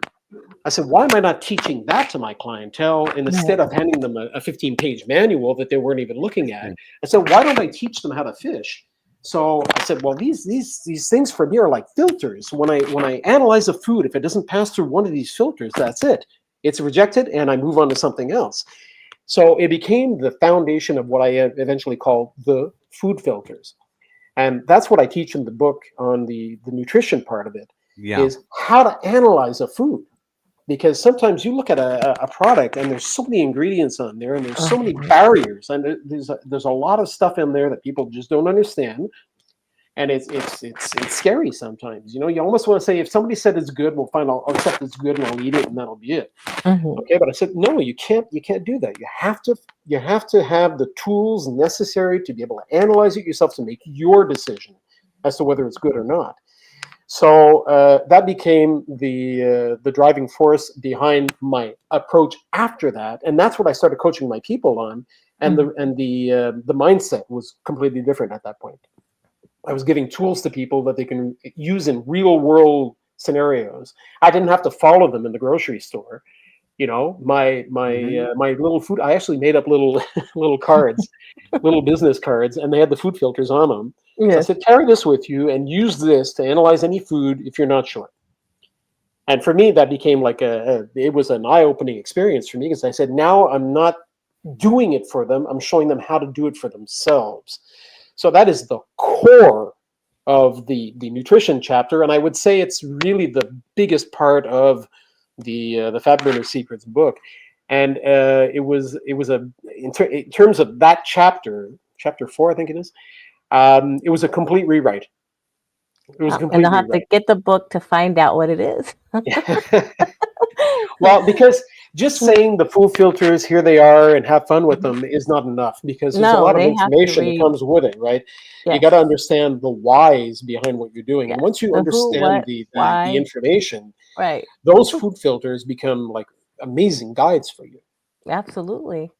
I said, why am I not teaching that to my clientele instead of handing them a 15-page manual that they weren't even looking at? I said, why don't I teach them how to fish? So I said, well, these things for me are like filters. When I analyze a food, if it doesn't pass through one of these filters, that's it. It's rejected, and I move on to something else. So it became the foundation of what I eventually called the food filters. And that's what I teach in the book on the nutrition part of it, is how to analyze a food. Because sometimes you look at a product and there's so many ingredients on there and there's so many barriers and there's a lot of stuff in there that people just don't understand. And it's scary sometimes. You almost want to say, if somebody said it's good, well, fine, I'll accept it's good and I'll eat it and that'll be it. Okay, but I said, no, you can't do that. You have to have the tools necessary to be able to analyze it yourself to make your decision as to whether it's good or not. So that became the driving force behind my approach after that, and that's what I started coaching my people on. And the mindset was completely different at that point. I was giving tools to people that they can use in real world scenarios. I didn't have to follow them in the grocery store. My little food. I actually made up little cards, little business cards, and they had the food filters on them. Yes. So I said, carry this with you and use this to analyze any food if you're not sure. And for me, that became like it was an eye-opening experience for me, because I said, now I'm not doing it for them. I'm showing them how to do it for themselves. So that is the core of the nutrition chapter. And I would say it's really the biggest part of the Fat Burner Secrets book. And it was in terms of that chapter 4, I think it is. It was a complete rewrite. It was a complete and I'll have to get the book to find out what it is. Well, because just saying the food filters, here they are, and have fun with them is not enough, because there's a lot of information that comes with it, right? Yes. You got to understand the whys behind what you're doing. Yes. And once you understand the information, right, those food filters become like amazing guides for you. Absolutely.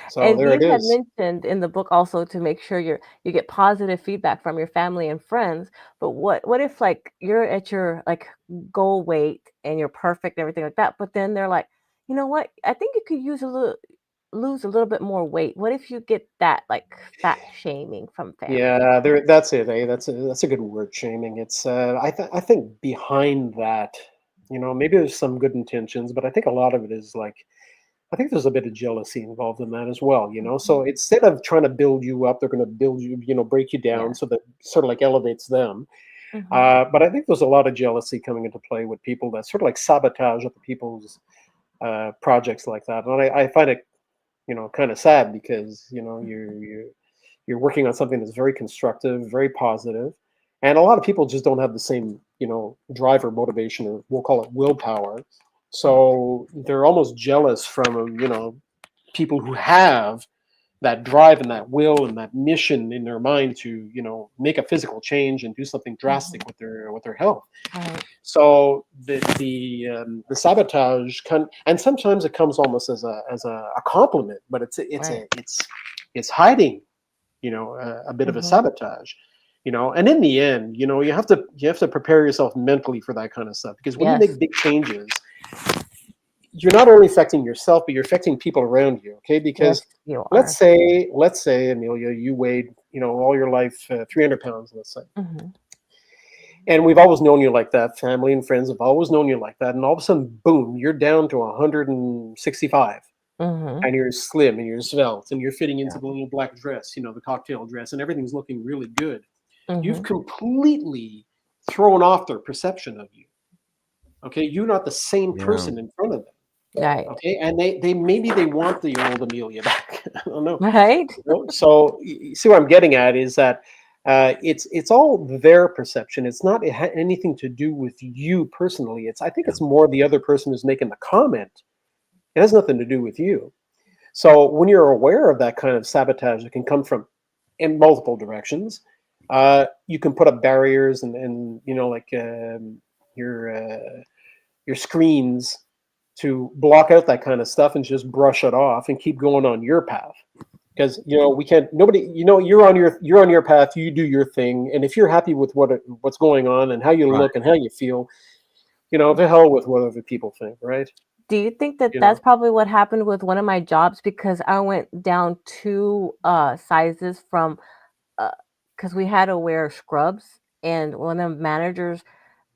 So and there it you had is. mentioned in the book also to make sure you get positive feedback from your family and friends. But what if like you're at your like goal weight and you're perfect and everything like that, but then they're like, you know what? I think you could lose a little bit more weight. What if you get that like fat shaming from family? Yeah, that's it. That's a good word, shaming. It's I think behind that, maybe there's some good intentions, but I think a lot of it is like, I think there's a bit of jealousy involved in that as well, So instead of trying to build you up, they're going to build you, break you down, so that sort of like elevates them. But I think there's a lot of jealousy coming into play with people that sort of like sabotage other people's projects like that. And I find it, kind of sad, because, you're working on something that's very constructive, very positive. And a lot of people just don't have the same, drive or motivation, or we'll call it willpower. So they're almost jealous from, people who have that drive and that will and that mission in their mind to, make a physical change and do something drastic with their health. Right. So the sabotage and sometimes it comes almost as a compliment, but it's hiding, a bit of a sabotage. And in the end, you have to prepare yourself mentally for that kind of stuff, because when you make big changes, you're not only affecting yourself, but you're affecting people around you. Okay, because let's say, Amelia, you weighed, all your life 300 pounds, let's say, And we've always known you like that. Family and friends have always known you like that. And all of a sudden, boom, you're down to 165. Mm-hmm. And you're slim and you're svelte and you're fitting into Yeah. the little black dress, the cocktail dress, and everything's looking really good. You've Mm-hmm. completely thrown off their perception of you. Okay, you're not the same Yeah. person in front of them. Right. Okay, and they maybe they want the old Amelia back. I don't know. Right. So you see what I'm getting at is that it's all their perception. It's not anything to do with you personally. I think it's more the other person who's making the comment. It has nothing to do with you. So when you're aware of that kind of sabotage that can come from in multiple directions, you can put up barriers and like your screens to block out that kind of stuff and just brush it off and keep going on your path. Because we can't. Nobody. You're on your path. You do your thing, and if you're happy with what's going on and how you Right. look and how you feel, to hell with what other people think, right? Do you think that You that's know. probably what happened with one of my jobs, because I went down 2 sizes from because we had to wear scrubs, and one of the managers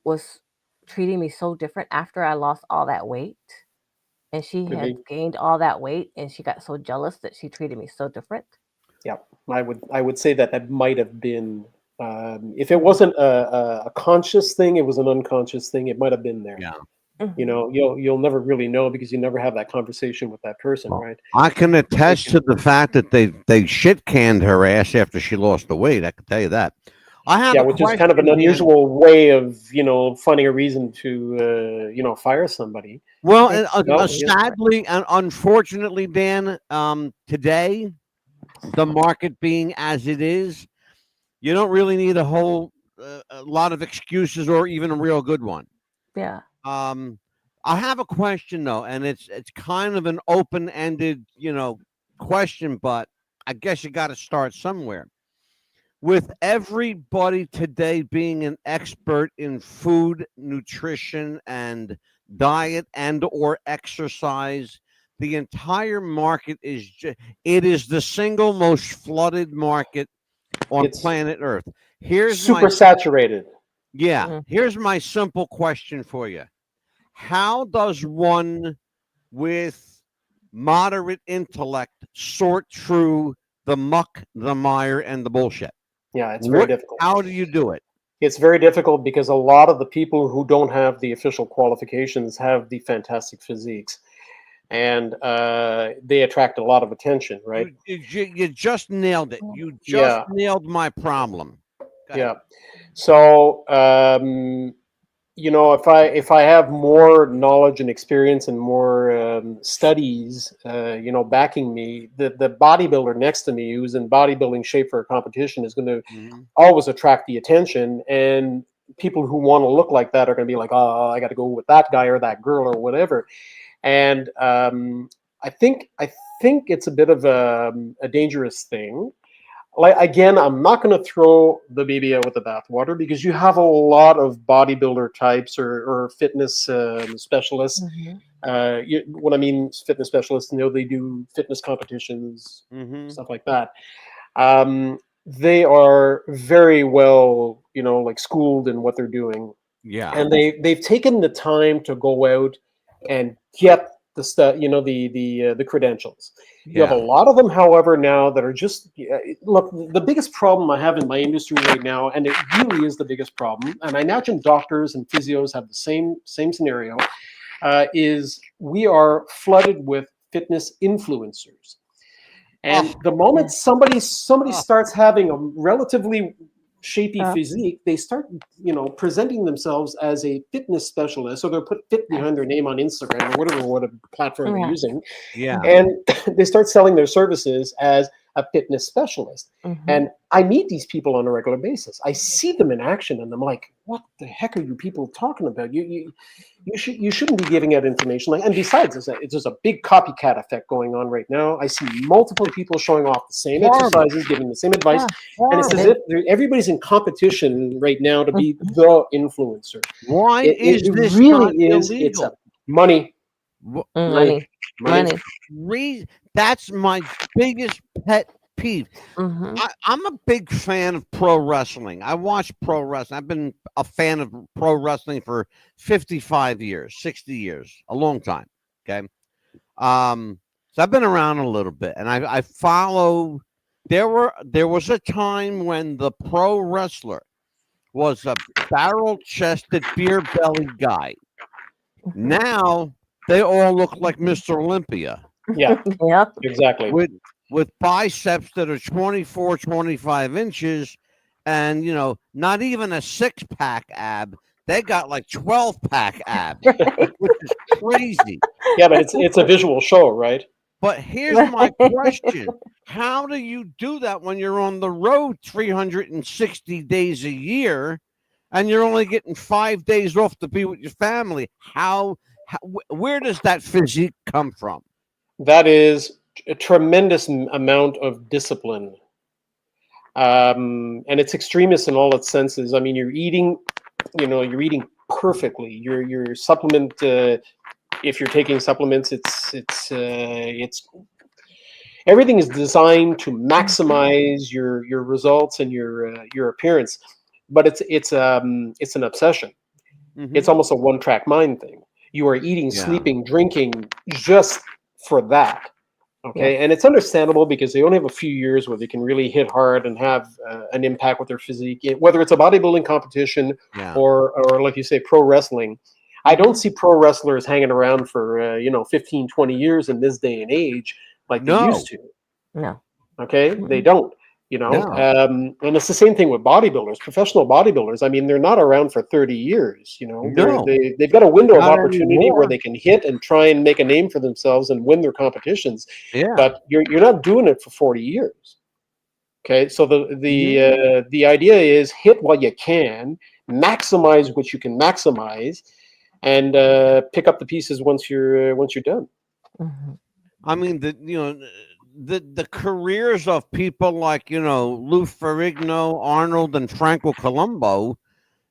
was treating me so different after I lost all that weight, and she Could had be. gained all that weight, and she got so jealous that she treated me so different. Yeah, I would say that might have been if it wasn't a conscious thing, it was an unconscious thing. It might have been there. Yeah. Mhm. You'll never really know because you never have that conversation with that person, Well, right? I can attest to the fact that they shit canned her ass after she lost the weight. I can tell you that. I have Yeah, a which is kind of an question, Dan. unusual way of finding a reason to fire somebody. Well, It truly is. sadly and unfortunately, Dan, today the market being as it is, you don't really need a lot of excuses or even a real good one. Yeah. Um, I have a question though, and it's kind of an open ended, question, but I guess you got to start somewhere. With everybody today being an expert in food, nutrition, and diet and or exercise, the entire market it is the single most flooded market on It's planet Earth. Here's my super saturated. yeah, Mm. here's my simple question for you. How does one with moderate intellect sort through the muck, the mire, and the bullshit? Yeah, it's very What? difficult. How do you do it? It's very difficult because a lot of the people who don't have the official qualifications have the fantastic physiques, and they attract a lot of attention, right? You just nailed it. You just Yeah, nailed my problem. Go ahead. yeah. So if I have more knowledge and experience and more studies, backing me, the bodybuilder next to me who's in bodybuilding shape for a competition is going to Mhm. always attract the attention, and people who want to look like that are going to be like, oh, I got to go with that guy or that girl or whatever. And I think it's a bit of a dangerous thing. Like, again, I'm not going to throw the baby out with the bathwater because you have a lot of bodybuilder types or fitness specialists. Mhm. What I mean, fitness specialists, they do fitness competitions, Mhm. stuff like that. They are very well, like schooled in what they're doing, Yeah. and they've taken the time to go out and get the stuff, the credentials. You have a Yeah. lot of them, however, now that are just look. The biggest problem I have in my industry right now, and it really is the biggest problem, and I imagine doctors and physios have the same scenario, is we are flooded with fitness influencers. And Oh, the moment Yeah. somebody oh, starts having a relatively shapy Uh, physique, they start, presenting themselves as a fitness specialist, or they'll put fit behind their name on Instagram or whatever platform they're yeah. using, yeah. and Mhm. they start selling their services as a fitness specialist. Mhm. And I meet these people on a regular basis. I see them in action, and I'm like, "What the heck are you people talking about? You shouldn't be giving out information like." And besides, there's a big copycat effect going on right now. I see multiple people showing off the same Horrible. exercises, giving the same advice, Yeah. and it's as Horrible. It, if everybody's in competition right now to be mhm. the influencer. Why It, is it, it this really not is. It's a illegal? money, Wh- money, Money. money. Money. That's my biggest pet peeve. Hmm. I'm a big fan of pro wrestling. I watch pro wrestling. I've been a fan of pro wrestling for 55 years, 60 years, a long time. Okay. So I've been around a little bit, and I follow. There was a time when the pro wrestler was a barrel chested, beer belly guy. Now they all look like Mr. Olympia Yeah, Yep. exactly. with biceps that are 24, 25 inches, and not even a six-pack ab. They got like 12-pack abs, which is crazy. Yeah, but it's a visual show, right? But here's my question. How do you do that when you're on the road 360 days a year and you're only getting 5 days off to be with your family? Where does that physique come from? That is a tremendous amount of discipline, and it's extremist in all its senses. I mean, you're eating, you're eating perfectly. Your supplement, if you're taking supplements, it's everything is designed to maximize your results and your appearance. But it's an obsession. It's Mhm. almost a one-track mind thing. You are eating, Yeah. sleeping, drinking just for that. Yes. Okay, and it's understandable because they only have a few years where they can really hit hard and have an impact with their physique, whether it's a bodybuilding competition Yeah. or like you say, pro wrestling. I don't see pro wrestlers hanging around for 15, 20 years in this day and age like they used No. to. No. Okay, they Mm-mm. don't. No. And it's the same thing with bodybuilders, professional bodybuilders. I mean, they're not around for 30 years. No. They've got a window of Not opportunity where anymore. they can hit and try and make a name for themselves and win their competitions. Yeah. But you're not doing it for 40 years. Okay, so No. the idea is hit what you can, maximize what you can maximize, and pick up the pieces once you're done. Mhm. I mean, the careers of people like Lou Ferrigno, Arnold, and Franco Colombo,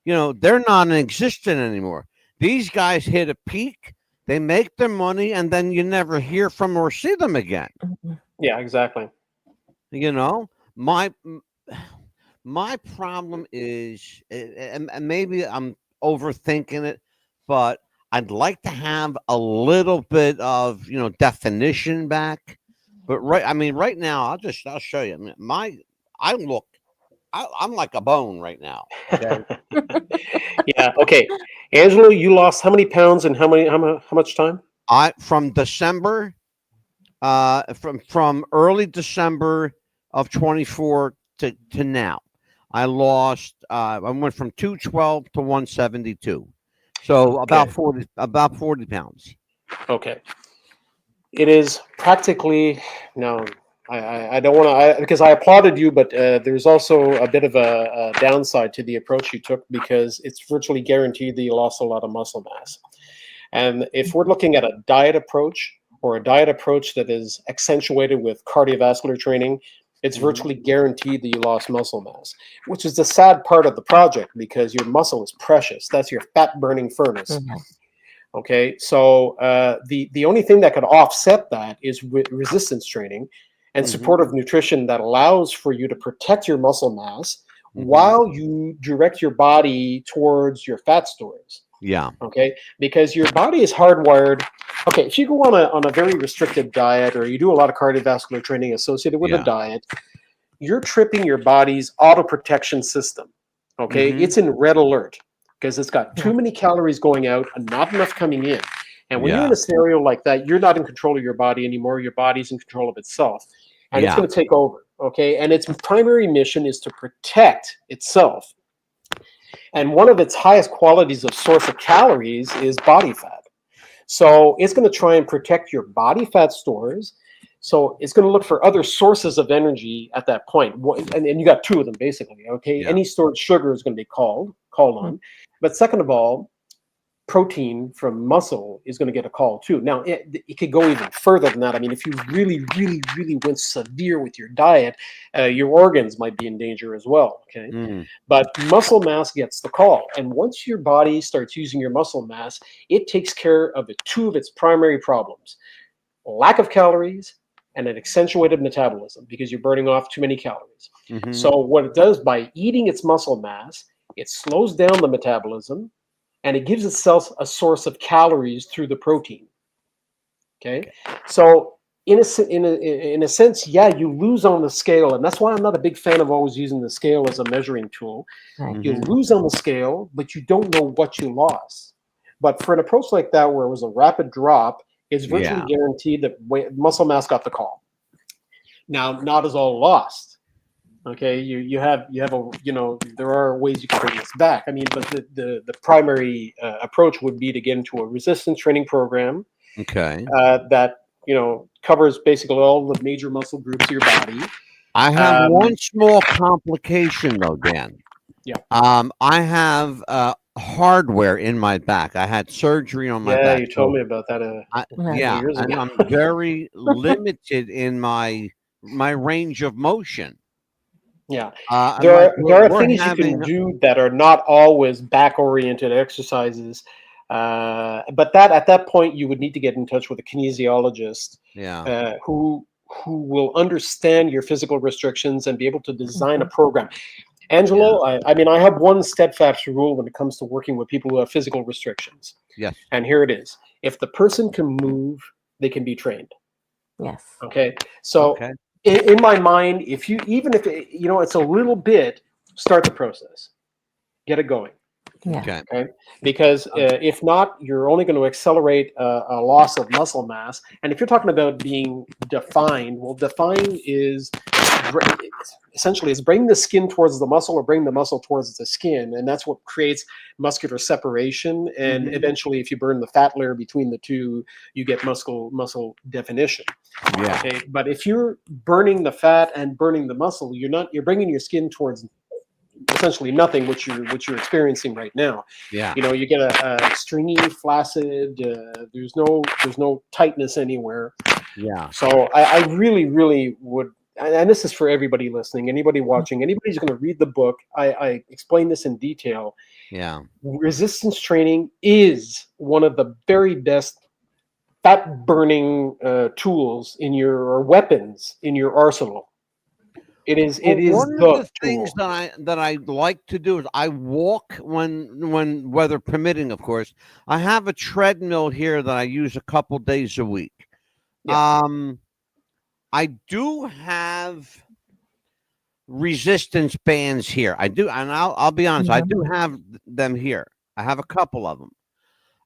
they're non-existent anymore. These guys hit a peak, they make their money, and then you never hear from or see them again. Mhm. Yeah, exactly. You know, my my problem is, and maybe I'm overthinking it, but I'd like to have a little bit of definition back. But I mean, right now, I'll show you. I mean, I look, I'm like a bone right now. Okay, Yeah. Okay. Angelo, you lost how many pounds and how much time? I from December, from early December of 24 to now, I lost. I went from 212 to 172, so Okay. about 40 pounds. Okay. It is practically no. I don't want to because I applauded you, but there's also a bit of a downside to the approach you took because it's virtually guaranteed that you lost a lot of muscle mass. And if we're looking at a diet approach or a diet approach that is accentuated with cardiovascular training, it's Mhm. virtually guaranteed that you lost muscle mass, which is the sad part of the project because your muscle is precious. That's your fat burning furnace. Mhm. Okay, so the only thing that could offset that is resistance training and Mhm. supportive nutrition that allows for you to protect your muscle mass Mhm. while you direct your body towards your fat stores. Yeah. Okay, because your body is hardwired. Okay, if you go on a very restricted diet or you do a lot of cardiovascular training associated with a Yeah. diet, you're tripping your body's auto protection system. Okay, Mhm. it's in red alert because it's got Yeah. too many calories going out and not enough coming in. And when you're in Yeah. a scenario like that, you're not in control of your body anymore. Your body's in control of itself, and it's Yeah. going to take over. Okay, and its primary mission is to protect itself. And one of its highest qualities of source of calories is body fat. So it's going to try and protect your body fat stores. So it's going to look for other sources of energy at that point. And you got two of them basically. Okay, Yeah. any stored sugar is going to be called on. But second of all, protein from muscle is going to get a call too. Now it could go even further than that. I mean, if you really, really, really went severe with your diet, your organs might be in danger as well. Okay, Mm. but muscle mass gets the call. And once your body starts using your muscle mass, it takes care of two of its primary problems: lack of calories and an accentuated metabolism because you're burning off too many calories. Mhm. So what it does by eating its muscle mass, it slows down the metabolism, and it gives itself a source of calories through the protein. Okay, so in a sense, yeah, you lose on the scale, and that's why I'm not a big fan of always using the scale as a measuring tool. Right. You Mhm. lose on the scale, but you don't know what you lost. But for an approach like that, where it was a rapid drop, it's virtually Yeah. guaranteed that muscle mass got the call. Now, not as all lost. Okay, you have a there are ways you can bring this back. I mean, but the primary approach would be to get into a resistance training program Okay. that covers basically all the major muscle groups of your body. I have one small complication though, Dan. Yeah. I have hardware in my back. I had surgery on my Yeah, back. you told me about that a Yeah, years and ago. I'm very limited in my range of motion. Yeah, And there like are we're things you having, can do that are not always back oriented exercises, but that at that point you would need to get in touch with a kinesiologist yeah. who will understand your physical restrictions and be able to design a Mhm. program. Angelo, I mean, I have one steadfast rule when it comes to working with people who have physical restrictions, Yes. and here it is: if the person can move, they can be trained. Yes. Okay, so Okay. in my mind, if you even if it's a little bit, start the process, get it going. Yeah. Okay. Okay, because if not, you're only going to accelerate a loss of muscle mass. And if you're talking about being defined, well, define is essentially is bring the skin towards the muscle or bring the muscle towards the skin, and that's what creates muscular separation. And Mhm. eventually, if you burn the fat layer between the two, you get muscle definition. Yeah. Okay, but if you're burning the fat and burning the muscle, you're bringing your skin towards essentially nothing, which you're experiencing right now. Yeah. You get a stringy, flaccid. There's no tightness anywhere. Yeah. So I really would, and this is for everybody listening, anybody watching, anybody who's going to read the book. I explain this in detail. Yeah. Resistance training is one of the very best fat burning tools in or weapons in your arsenal. It is Well, one of the the things tool. that I like to do is I walk when weather permitting, of course. I have a treadmill here that I use a couple days a week. Yeah. I do have resistance bands here. I do, and I'll be honest, I do have them here. I have a couple of them.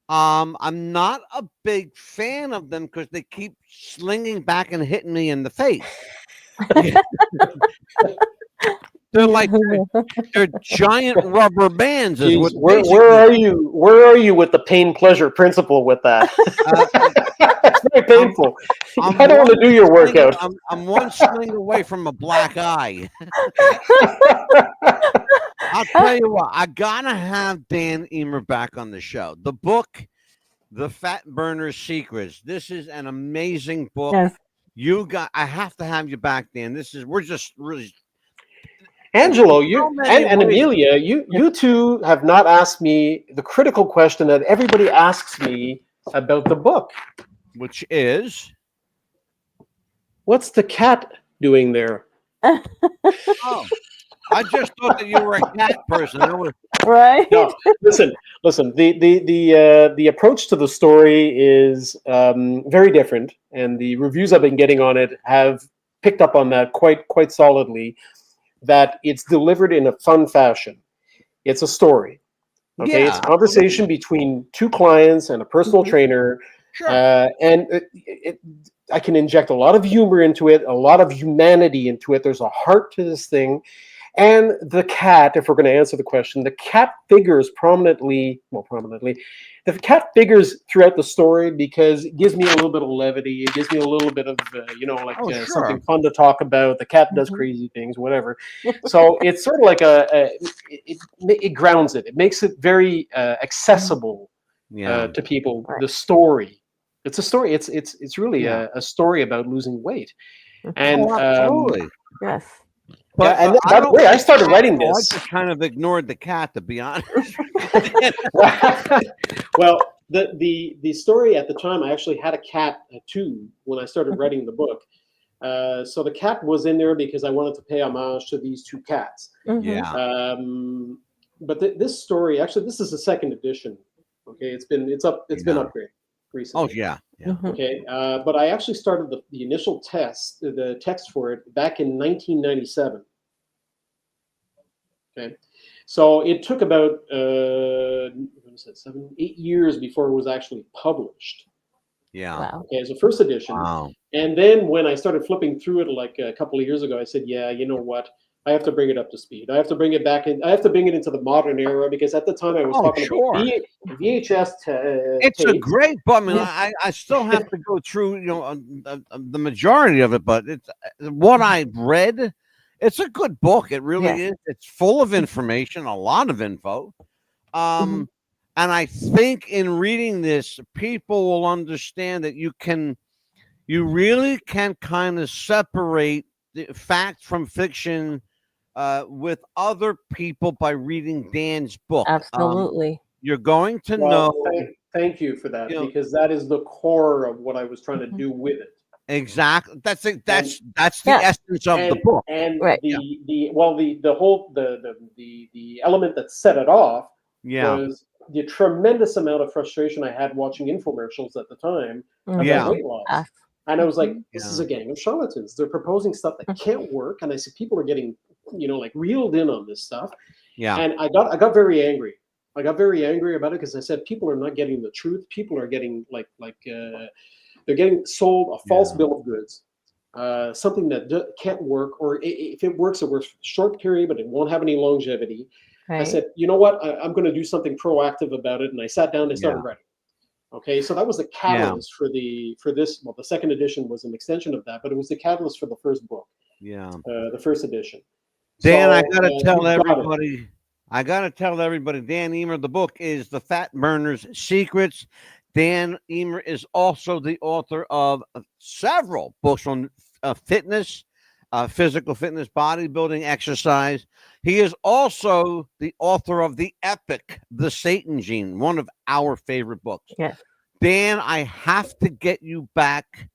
I'm not a big fan of them because they keep slinging back and hitting me in the face. They're like they're giant rubber bands. Is Jeez, what where are you with the pain pleasure principle with that? It's very painful. I don't want to do your workout. I'm one sling away from a black eye. I'll tell you what, I gotta have Dan Eamer back on the show. The book, The Fat Burner's Secrets. This is an amazing book. Yes. I have to have you back, Dan. We're just really Angelo, many and ways. Amelia, you two have not asked me the critical question that everybody asks me about the book. Which is What's the cat doing there? oh, I just thought that you were a cat person. Right. No, listen. The approach to the story is very different, and the reviews I've been getting on it have picked up on that quite solidly. That it's delivered in a fun fashion. It's a story. Okay, it's a conversation between two clients and a personal trainer. Sure. And I can inject a lot of humor into it, a lot of humanity into it. There's a heart to this thing. And the cat, if we're going to answer the question, the cat figures prominently. The cat figures throughout the story because it gives me a little bit of levity. It gives me a little bit of, Sure. something fun to talk about. The cat does crazy things, whatever. So it's sort of like it grounds it. It makes it very accessible to people. Right. The story. It's a story. It's really a story about losing weight. And absolutely. Yes. But and by the way, I started writing this. I just kind of ignored the cat, to be honest. Well, the story at the time, I actually had a cat too when I started writing the book. So the cat was in there because I wanted to pay homage to these two cats. Mhm. Yeah. But this story, actually, this is the second edition. Okay, it's been upgraded recently. Oh yeah. Yeah. Mhm. Okay, but I actually started the initial the text for it back in 1997. Okay, so it took about 8 years before it was actually published. Yeah. Wow. Okay, as a first edition. Wow. And then when I started flipping through it like a couple of years ago, I said, yeah, you know what? I have to bring it up to speed. I have to bring it back in. I have to bring it into the modern era because at the time I was Oh, talking sure. about VHS It's a tapes. great book. I mean, Yeah. I still have to go through, the majority of it, but it's what I read. It's a good book. It really Yes. is. It's full of information, a lot of info. Mhm. And I think in reading this, people will understand that you really can kind of separate the fact from fiction with other people by reading Dan's book. Absolutely. You're going to Well, know, thank you for that you know, because that is the core of what I was trying to Mhm. do with it. exactly. That's it. And That's the Yeah. essence of the book. Right. the element that set it off Yeah. was the tremendous amount of frustration I had watching infomercials at the time about Yeah. weight loss. Yes. And I was like, Mhm. this Yeah. is a gang of charlatans. They're proposing stuff that can't work. And I said, people are getting, like reeled in on this stuff. Yeah. And I got very angry. I got very angry about it because I said, people are not getting the truth. People are getting they're getting sold a false Yeah. bill of goods. Something that can't work, or if it works for a short period, but it won't have any longevity. I Right. said, you know what? I'm going to do something proactive about it, and I sat down and started Yeah. writing. Okay, so that was the Yeah. catalyst for this. Well, the second edition was an extension of that, but it was the catalyst for the first book, Yeah. the first edition. Dan, So I gotta tell you got it. everybody. I gotta tell everybody. Dan Eamer. The book is "The Fat Burner's Secrets." Dan Eamer is also the author of several books on fitness, physical fitness, bodybuilding, exercise. He is also the author of the epic "The Satan Gene," one of our favorite books. Yes. Dan, I have to get you back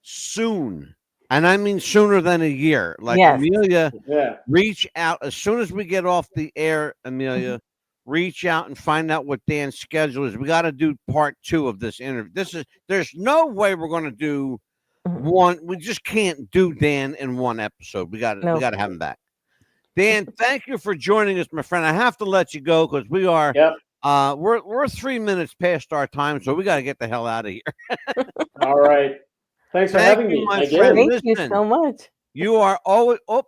soon. And I mean sooner than a year. Like Yes. Amelia, Yeah. reach out as soon as we get off the air, Amelia. Reach out and find out what Dan's schedule is. We got to do part 2 of this interview. There's no way we're going to do Mhm. one. We just can't do Dan in one episode. We got to No. have him back. Dan, thank you for joining us, my friend. I have to let you go because we are Yep. we're 3 minutes past our time, so we got to get the hell out of here. All right. Thanks for Thank having you, me my again. friend. Thank you Listen. so much. You are always. Oh,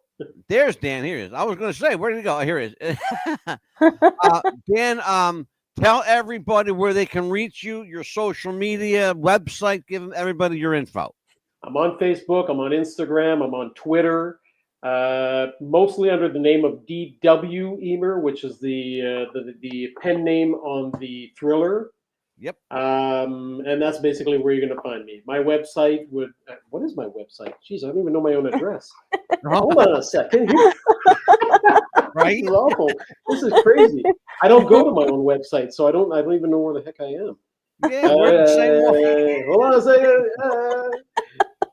there's Dan. Here he is. I was going to say, where did he go? Here he is. Dan, tell everybody where they can reach you, your social media, website. Give everybody your info. I'm on Facebook. I'm on Instagram. I'm on Twitter. Mostly under the name of D.W. Eamer, which is the pen name on the thriller. Yep. And that's basically where you're going to find me. My website would. What is my website? Jeez, I don't even know my own address. Hold on a second. Right? This is awful. This is crazy. I don't go to my own website, so I don't even know where the heck I am. Yeah, we're the same way. Hold on a second.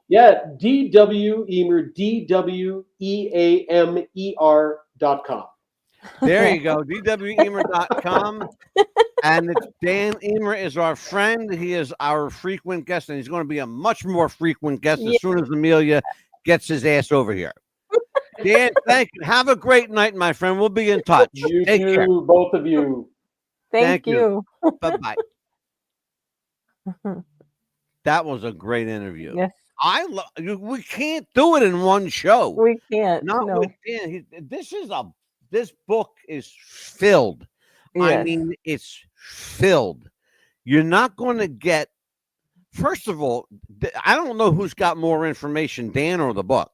Yeah, D.W. Eamer, DWEAMER.com. There you go. DWEamer.com. And it's Dan Eamer is our friend. He is our frequent guest, and he's going to be a much more frequent guest as soon as Amelia gets his ass over here. Dan, thank you. Have a great night, my friend. We'll be in touch. You Take too, care. both of you. Thank Thank you. you. Bye-bye. That was a great interview. Yes, we can't do it in one show. we can't. Not No. with Dan. This book is filled. I Yes. mean, it's filled. You're not going to get. First of all, I don't know who's got more information, Dan or the book.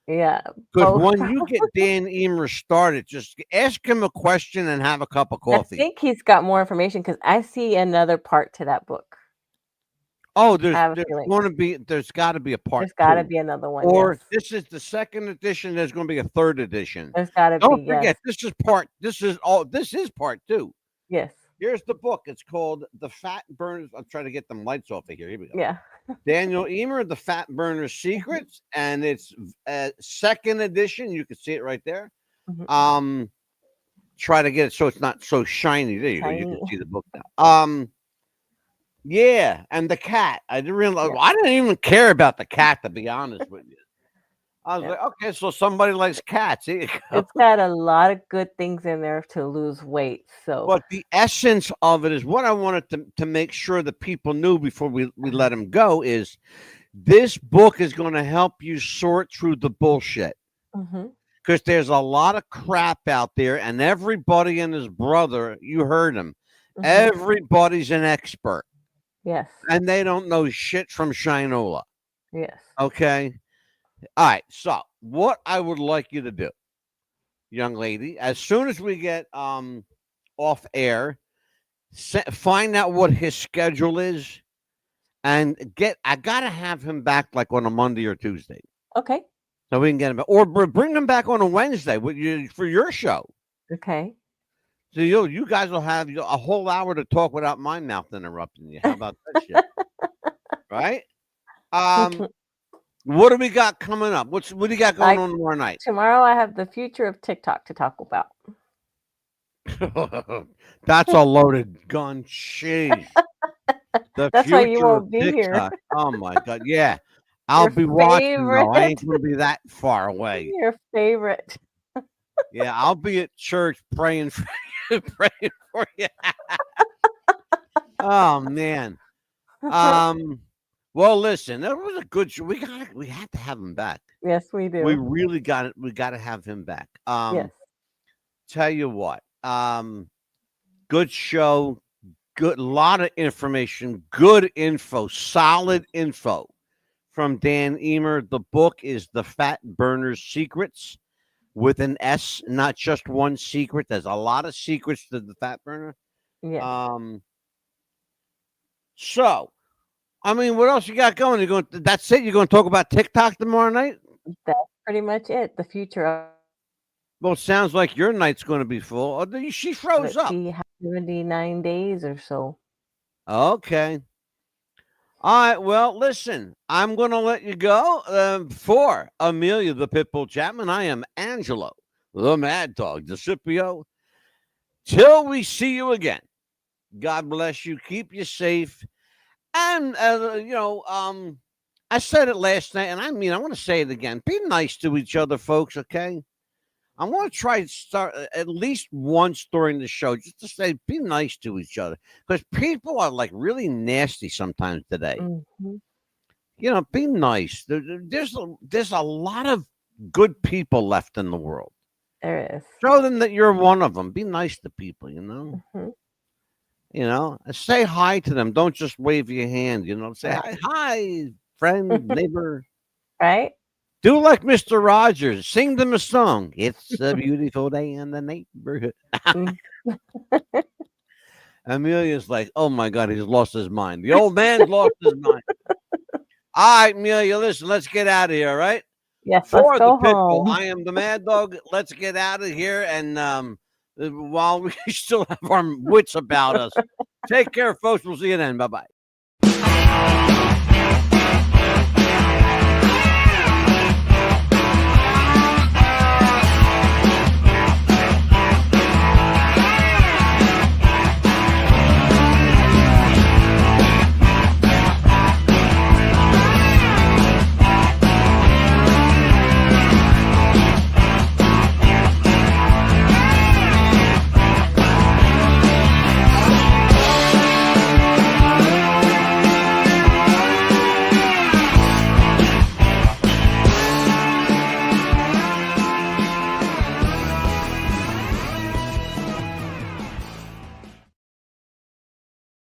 Yeah. Because Both. when you get Dan Eamer started, just ask him a question and have a cup of I coffee. think he's got more information because I see another part to that book. Oh, I have a there's feeling. going to be. There's got to be a part There's got to 2. be another one. Or Yes. this is the second edition. There's going to be a third edition. There's got to Don't be. forget, Yes. this is part 2. Yes. Here's the book. It's called The Fat Burners. I'm trying to get them lights off of here. Here we go. Yeah. Daniel Eamer, The Fat Burner Secrets, and it's second edition. You can see it right there. Mhm. Try to get it so it's not so shiny. There you go. You can Shiny. see the book now. Yeah, and the cat. I didn't realize. Yeah. I didn't even care about the cat, to be honest with you. I was Yeah. like, okay, so somebody likes cats. Here you go. It's got a lot of good things in there to lose weight. So But the essence of it is what I wanted to make sure that people knew before we let them go is this book is going to help you sort through the bullshit. Mhm. Because there's a lot of crap out there, and everybody and his brother, you heard him, Mhm. everybody's an expert, Yes. and they don't know shit from Shinola. Yes. Okay? All right, so what I would like you to do, young lady, as soon as we get off air, find out what his schedule is, and I gotta have him back like on a Monday or Tuesday. Okay. So we can get him back. Or bring him back on a Wednesday for your show. Okay. So you guys will have a whole hour to talk without my mouth interrupting you. How about that shit? Right? What do we got coming up? What do you got going on tomorrow night? Tomorrow I have the future of TikTok to talk about. That's a loaded gun. Jeez. The That's why you future of won't be here. TikTok. Oh my god. Yeah. I'll Your be watching though. I ain't favorite. gonna be that far away. Your favorite. Yeah, I'll be at church praying for you, praying for you. Oh man. Well, listen, that was a good show. We had to have him back. Yes, we do. We really got it. We got to have him back. Yes. Tell you what. Good show. Good, lot of information. Good info. Solid info from Dan Eamer. The book is The Fat Burner's Secrets with an S, not just one secret. There's a lot of secrets to the fat burner. Yes. So, I mean, what else you got going? You going? That's it. You're going to talk about TikTok tomorrow night? That's pretty much it. The future of Well, it sounds like your night's going to be full. Oh, she froze up. She has 79 days or so. Okay. All right. Well, listen, I'm going to let you go. For Amelia the Pitbull Chapman, I am Angelo the Mad Dog DeCipio. Till we see you again, God bless you. Keep you safe. And, I said it last night, and I want to say it again. Be nice to each other, folks, okay? I want to try to start at least once during the show just to say, be nice to each other. Because people are like really nasty sometimes today. Mm-hmm. Be nice. There's a lot of good people left in the world. There is. Show them that you're one of them. Be nice to people, Mm-hmm. Say hi to them. Don't just wave your hand, say hi, friend, neighbor. Right? Do like Mr. Rogers. Sing them a song. It's a beautiful day in the neighborhood. Amelia's like, oh my God, he's lost his mind. The old man's lost his mind. All right, Amelia, listen, let's get out of here, all right? Yes, For let's go the Pitbull, home. I am the Mad Dog. Let's get out of here. And while we still have our wits about us, take care, folks. We'll see you then. Bye-bye.